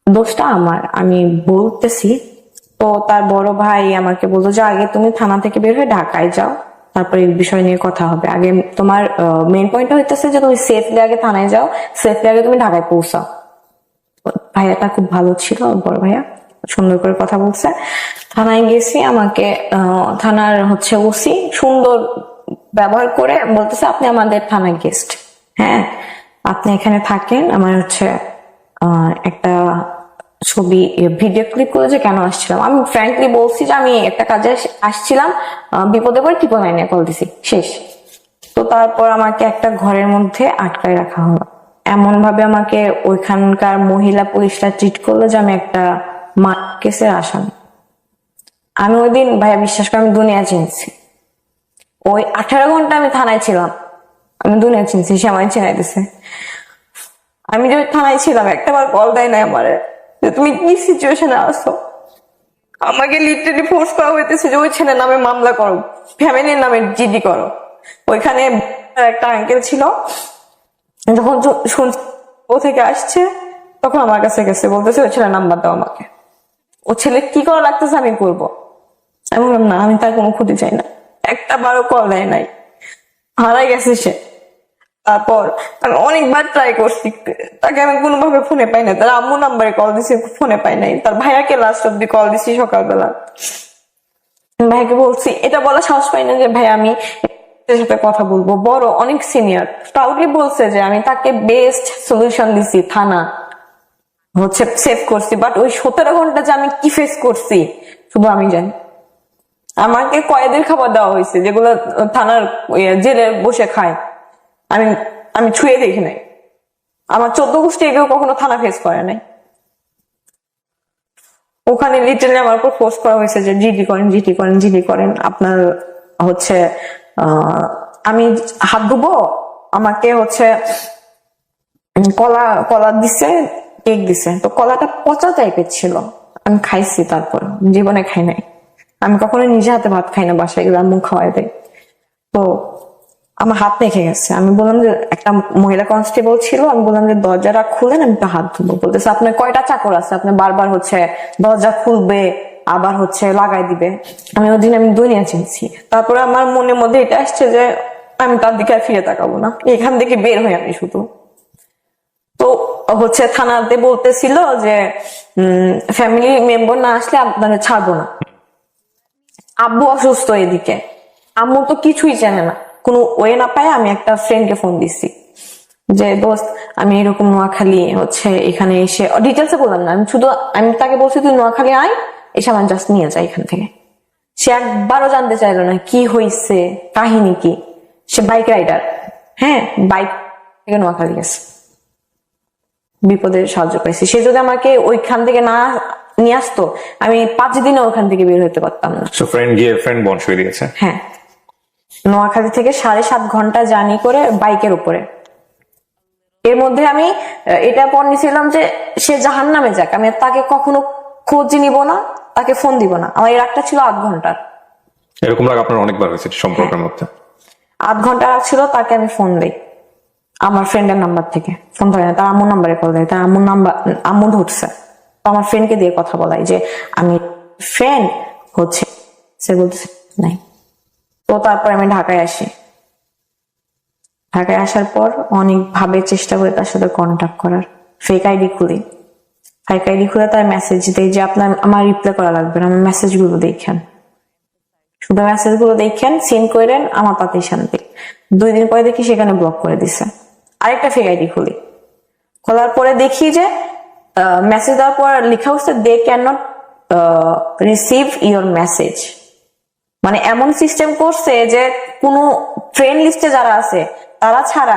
দোষটা আমার, আমি বলতেছি। তো তার বড় ভাই আমাকে বলতো যে আগে তুমি থানা থেকে বের হয়ে ঢাকায় যাও, তারপর এই বিষয় নিয়ে কথা হবে। আগে তোমার মেইন পয়েন্টটা হইতেছে যে তুমি সেফলি আগে থানায় যাও, সেফলি আগে তুমি ঢাকায় পৌঁছাও। ভাইয়াটা খুব ভালো ছিল, বড় ভাইয়া সুন্দর করে কথা বলছে। থানায় গেছি, আমাকে থানার হচ্ছে ওসি সুন্দর ব্যবহার করে বলতেছে আপনি আমাদের থানায় গেস্ট, হ্যাঁ আপনি এখানে থাকেন। আমার হচ্ছে একটা ছবি ভিডিও ক্লিপ করে যে কেন আসছিলাম, আমি ফ্র্যাঙ্কলি বলছি যে আমি একটা কাজে আসছিলাম, বিপদে পড়ে 999 কল দিছি, শেষ। তো তারপর আমাকে একটা ঘরের মধ্যে আটকায় রাখা হলো, এমন ভাবে আমাকে ওইখানকার মহিলা পুলিশরা ট্রিট করলো যে আমি একটা কেসের আসামি। আমি ওই দিন ভাইয়া বিশ্বাস করে আমি দুনিয়া চিনছি, ওই 18 ঘন্টা আমি থানায় ছিলাম, আমি দুনিয়া চিনছি, সে আমায় চিনাই দিছে। আমি যে থানায় ছিলাম, একটাবার কল দেয় না আমারে যে তুমি কি সিচুয়েশনে আসো। আমাকে লিটারালি ফোর্স করা হইতেছে যে ওই ছেলের নামে মামলা করো, ফ্যামিলির নামে জিডি করো। ওইখানে একটা আঙ্কেল ছিল, যখন শুনছি ও থেকে আসছে তখন আমার কাছে গেছে, বলতেছে ওই ছেলের নাম্বার দাও আমাকে, ও ছেলে কি করা লাগতেছে আমি করবো। আমি বললাম না, আমি তার কোনো ক্ষতি চাই না। একটা বারো কল দেয় নাই, হারাই গেছে সে। তারপর আমি অনেকবার ট্রাই করছি, তাকে আমি কোনোভাবে ফোনে পাই না। তার আম্মু নাম্বারে কল দিছি, ফোনে পাই নাই। তার ভাইয়াকে লাস্ট অব্দি কল দিছি সকালবেলা, ভাইকে বলছি, এটা বলা সাহস পাই না যে ভাই আমি এর সাথে কথা বলবো, বড় অনেক সিনিয়র, প্রাউডলি বলছে যে আমি তাকে বেস্ট সলিউশন দিছি, থানা হচ্ছে সেভ করছি। বাট ওই 17 ঘন্টা যে আমি কি ফেস করছি শুধু আমি জানি। আমাকে কয়েদের খাবার দেওয়া হয়েছে যেগুলো থানার জেলে বসে খায়, আমি ছুঁয়ে দেখি নাই। আমার 14 গোষ্ঠী এগুলো কখনো থানা ফেস করে নাই। ওখানে লিটারালি আমার উপর ফোর্স করা হয়েছে যে জিডি করেন, জিডি করেন, জিডি করেন। আপনার হচ্ছে আমি হাত ধুবো, আমাকে হচ্ছে কলা দিছে, কেক দিছে। তো কলাটা পচা টাইপের ছিল, আমি খাইছি, তারপর জীবনে খাই নাই। আমি কখনো নিজে হাতে ভাত খাই না, বাসায় গেলে আম্মু খাওয়াই দেয়। তো আমার হাত মেখে গেছে। আমি বললাম যে একটা মহিলা কনস্টেবল ছিল, আমি বললাম যে দরজাটা খুলেন, আমি তো হাত ধুবো। বলতেছে আপনার কয়টা চাকর আছে, আপনি বারবার হচ্ছে দরজা খুলবে আবার হচ্ছে লাগাই দিবে। আমি ওই দিন আমি দুনিয়া চিনছি। তারপরে আমার মনের মধ্যে এটা আসছে যে আমি তার দিকে আর ফিরে তাকাবো না, এখান থেকে বের হই আমি শুধু। তো হচ্ছে থানাতে বলতেছিল যে ফ্যামিলি মেম্বার না আসলে আপনারা ছাড়বো না। আব্বু অসুস্থ এদিকে, আম্মু তো কিছুই জানে না, কোনো ওয়ে না পায়। আমি একটা ফ্রেন্ডকে ফোন দিছি যে দোস্ত আমি এরকম নোয়াখালী হচ্ছে এখানে এসে, ডিটেলসে বললাম না, আমি তাকে বলছি তুই নোয়াখালী আয়, এসে আমার জাস্ট নিয়ে যায় এখান থেকে। সে একবারও জানতে চাইলো না কি হয়েছে, কাহিনী কি। সে বাইক রাইডার, হ্যাঁ, বাইক থেকে নোয়াখালী গেছে, বিপদে সাহায্য পাইছি। সে যদি আমাকে ওইখান থেকে না নিয়ে আসতো, আমি 5 দিনে ওখান থেকে বের হতে পারতাম না। সো ফ্রেন্ড গিয়ে ফ্রেন্ড বন্ড হয়ে দিয়েছে। হ্যাঁ, নোয়াখালী থেকে 7.5 ঘন্টা জার্নি করে বাইকের উপরে। এর মধ্যে আমি এটা পণ নিছিলাম যে সে জাহান্নামে যাক, আমি তাকে কখনো খোঁজ নিব না, তাকে ফোন দিব না। আমার এই রাগটা ছিল 8 ঘন্টার। এরকম রাগ আপনার অনেকবার হয়েছে সম্পর্কের মধ্যে? 8 ঘন্টা রাগ ছিল। তাকে আমি ফোন দিই আমার ফ্রেন্ডের নাম্বার থেকে, ফোন ধরে না, তার আম্মুর নাম্বারে কল দেয়, তার আম্মুর নাম্বার আম্মু ধরছে। তো আমার ফ্রেন্ডকে দিয়ে কথা বলাই যে আমি ফ্রেন্ড হচ্ছে, সে বলতেছে নাই। তো তারপর আমি ঢাকায় আসি। ঢাকায় আসার পর অনেক ভাবে চেষ্টা করে তার সাথে কন্ট্যাক্ট করার, ফেক আইডি খুলি। ফেক আইডি খুলে তার মেসেজ দেয় যে আপনার আমার রিপ্লাই করা লাগবে না, আমার মেসেজ গুলো দেখেন, শুধু মেসেজ গুলো দেখেন, সিন করেন, আমার তাতেই শান্তি। 2 দিন পরে দেখি সেখানে ব্লক করে দিছে। আরেকটা ফেক আইডি খুলি, খোলার পরে দেখি যে মেসেজ দেওয়ার পর লেখা হচ্ছে they can not receive your message. মানে এমন সিস্টেম করছে যে কোনো ফ্রেন্ড লিস্টে যারা আছে তারা ছাড়া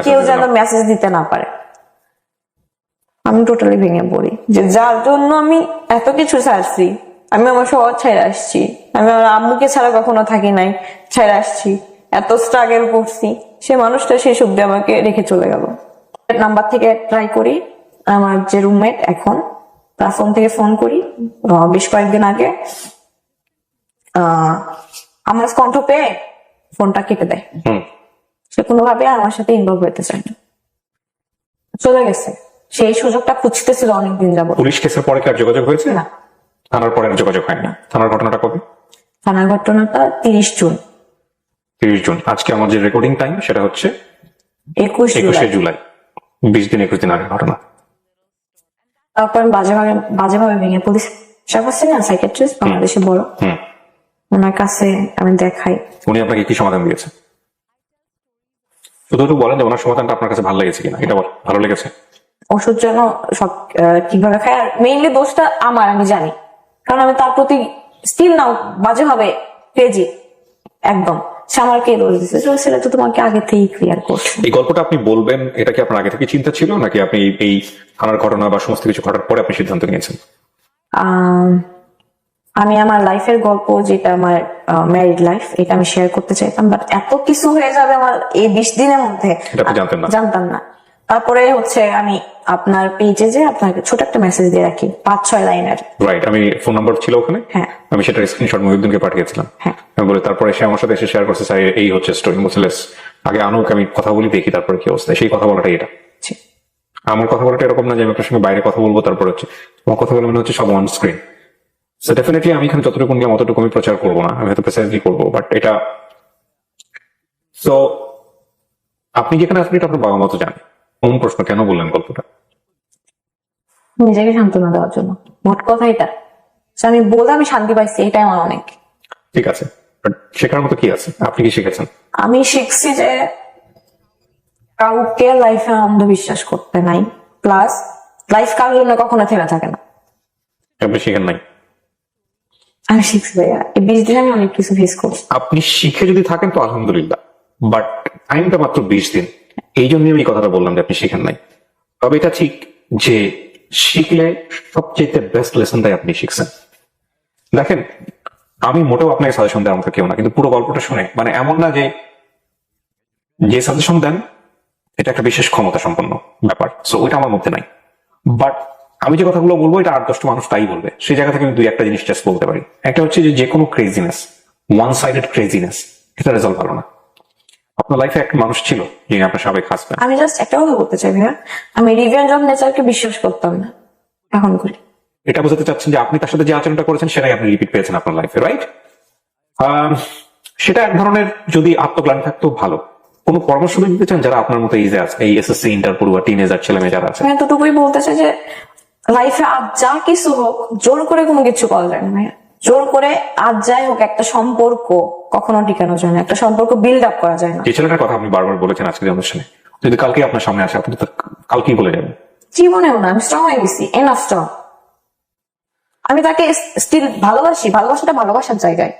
কেউ যেন মেসেজ দিতে না পারে। আমি টোটালি ভেঙে পড়ি যে যার জন্য আমি এত কিছু ছাড়ছি, আমি আমার শহর ছেড়ে আসছি, আমি আমার আম্মুকে ছাড়া কখনো থাকি নাই, ছেড়ে আসছি, এত স্ট্রাগল করছি, সে মানুষটা সেই সব দিয়ে আমাকে রেখে চলে গেল। নাম্বার থেকে ট্রাই করি, আমার যে রুমমেট এখন, তার ফোন থেকে ফোন করি। বেশ কয়েকদিন আগে আমার কণ্ঠ পেয়ে ফোনটা কেটে দেয়। সে কোনোভাবে আমার সাথে ইনভলভ হতে চায় না, চলে গেছে। সেই সুযোগটা খুঁজতেছিল অনেকদিন যাবত। পুলিশ কেসের পরে কি আর যোগাযোগ হয়েছে? না। থানার পরে আর যোগাযোগ হয় না? থানার ঘটনাটা কবে? থানার ঘটনাটা 30 জুন। 30 জুন। আজকে আমার যে রেকর্ডিং টাইম সেটা হচ্ছে 21 জুলাই। 20 দিন 21 দিন আগের ঘটনা। তারপর আমি বাজেভাবে ভেঙে পুলিশ সাহেব আছে না, সাইকিয়াট্রিস্ট, বাংলাদেশে বড়, ওনার কাছে আমি দেখাই। উনি আপনাকে কি সমাধান দিয়েছে? শুধু একটু বলেন যে ওনার সমাধানটা আপনার কাছে ভালো লেগেছে কিনা, এটা ভালো লেগেছে? ওষুধ যেন সব ঠিকভাবে খাই, আর মেইনলি দোষটা আমার, আমি জানি, কারণ আমি তার প্রতি স্টিল নাও বাজেভাবে ক্রেজি একদম। সে আমাকে দোষ দিচ্ছে, সেটা তো তোমাকে আগে থেকেই ক্লিয়ার করছে। এই গল্পটা আপনি বলবেন, এটা কি আপনার আগে থেকে চিন্তা ছিল, নাকি আপনি এই থানার ঘটনা বা সমস্ত কিছু ঘটার পরে আপনি সিদ্ধান্ত নিয়েছেন? আমি আমার লাইফের গল্প, যেটা আমার ম্যারিড লাইফ, এটা আমি শেয়ার করতে চাইতাম, বাট এত কিছু হয়ে যাবে আমার এই 20 দিনের মধ্যে, জানতাম না। তারপরে হচ্ছে আমি আপনার পেজে যে আপনাকে ছোট একটা মেসেজ দিয়ে রাখি, 5-6 লাইনের। রাইট, আমি ফোন নাম্বার ছিল ওখানে, হ্যাঁ, আমি সেটা স্ক্রিনশট মহিউদ্দিনকে পাঠিয়েছিলাম। হ্যাঁ, আমি বলি, তারপরে সে আমার সাথে এসে শেয়ার করছে স্যার এই হচ্ছে স্টোরি। মুসলেস আগে আনুক, আমি কথা বলি দেখি তারপরে কি অবস্থা। সেই কথা বলাটাই এটা। আমার কথা বলাটা এরকম না যে আমি আপনার সঙ্গে বাইরে কথা বলবো তারপর হচ্ছে আমার কথা বলে মনে হচ্ছে সব অন স্ক্রিন। সো ডেফিনেটলি আমি এখানে যতটুকু নিয়ে অতটুকু আমি প্রচার করবো না, আমি হয়তো প্রেসাইজলি করবো, বাট এটা। সো আপনি যেখানে আসলে এটা আপনার বাবা মতো জানে, কোন প্রশ্ন কেন বললেন গল্পটা? নিজেকে সান্ত্বনা দেওয়ার জন্য, মোট কথা এটা। আমি বলে আমি শান্তি পাইছি, এটাই আমার অনেক। ঠিক আছে, বাট শেখার মতো কি আছে? আপনি কি শিখেছেন? আমি শিখছি যে কাউকে লাইফে অন্ধবিশ্বাস করতে নাই, প্লাস লাইফ কারোর জন্য কখনো থেমে থাকে না। আপনি শিখেন নাই? আমি শিখছি ভাইয়া, এই 20 দিনে আমি অনেক কিছু ফেস করছি। আপনি শিখে যদি থাকেন তো আলহামদুলিল্লাহ, বাট টাইমটা মাত্র 20 দিন, এই জন্য আমি কথাটা বললাম যে আপনি শিখেন নাই। তবে এটা ঠিক যে শিখলে সবচেয়ে বেস্ট লেসনটাই আপনি শিখছেন। দেখেন, আমি মোটেও আপনাকে সাজেশন দেওয়ার মতো কেউ না, কিন্তু পুরো গল্পটা শুনে মানে এমন না যে সাজেশন দেন এটা একটা বিশেষ ক্ষমতা সম্পন্ন ব্যাপার, সো ওইটা আমার মধ্যে নাই। বাট আমি যে কথাগুলো বলবো এটা 8-10টা মানুষ তাই বলবে, সেই জায়গা থেকে আমি 2-1টা জিনিস জাস্ট বলতে পারি। একটা হচ্ছে যে কোনো ক্রেজিনেস, ওয়ান সাইডেড ক্রেজিনেস, এটা রেজাল্ট ভালো না। আপনার লাইফে একটা মানুষ ছিল যিনি আপনার সাবেক হাজবেন্ড। আমি জাস্ট একটা কথা বলতে চাই ভাইয়া, আমি রিভেঞ্জ অফ নেচারকে বিশ্বাস করতাম না, এখন করি। এটা বোঝাতে চাচ্ছেন যে আপনি তার সাথে যে আচরণটা করেছেন সেটাই আপনি রিপিট পেয়েছেন আপনার লাইফে, রাইট? সেটা এক ধরনের যদি আত্মগ্লানি থাকতো ভালো। কোনো পরামর্শ দিতে চান যারা আপনার মতো এজে আছে, এই এসএসসি ইন্টার পড়ুয়া টিনেজার ছেলে মেয়ে যারা আছে? আমি এতটুকুই বলতে চাই যে লাইফে আজ যা কিছু হোক জোর করে কোনো কিছু করা যায় না ভাইয়া। জোর করে আজ যাই হোক একটা সম্পর্ক কখনো টিকানো যায় না, একটা সম্পর্ক বিল্ড আপ করা যায় না। যে ছেলেটার কথা আপনি বারবার বলেছেন আজকের অনুষ্ঠানে, যদি কালকে আপনার সামনে আসে আপনি তো কালকেই বলে যাবেন। জীবনেও না, আমি স্ট্রং হয়ে গেছি, এনাফ স্ট্রং। আমি তাকে স্টিল ভালোবাসি, ভালোবাসাটা ভালোবাসার জায়গায়।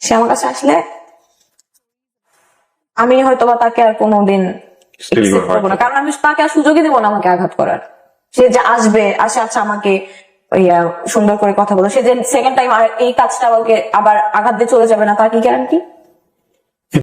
সে আমার কাছে আসলে আমি হয়তো বা তাকে আর কোনোদিন Still you are accept করবো না, কারণ আমি তাকে আর সুযোগই দেবো না আমাকে আঘাত করার। সে যে আসবে আচ্ছা আমাকে সুন্দর করে কথা বলো, সে যে সেকেন্ড টাইম আর এই কাজটা আমাকে আবার আঘাত দিয়ে চলে যাবে না, তার কি গ্যারান্টি?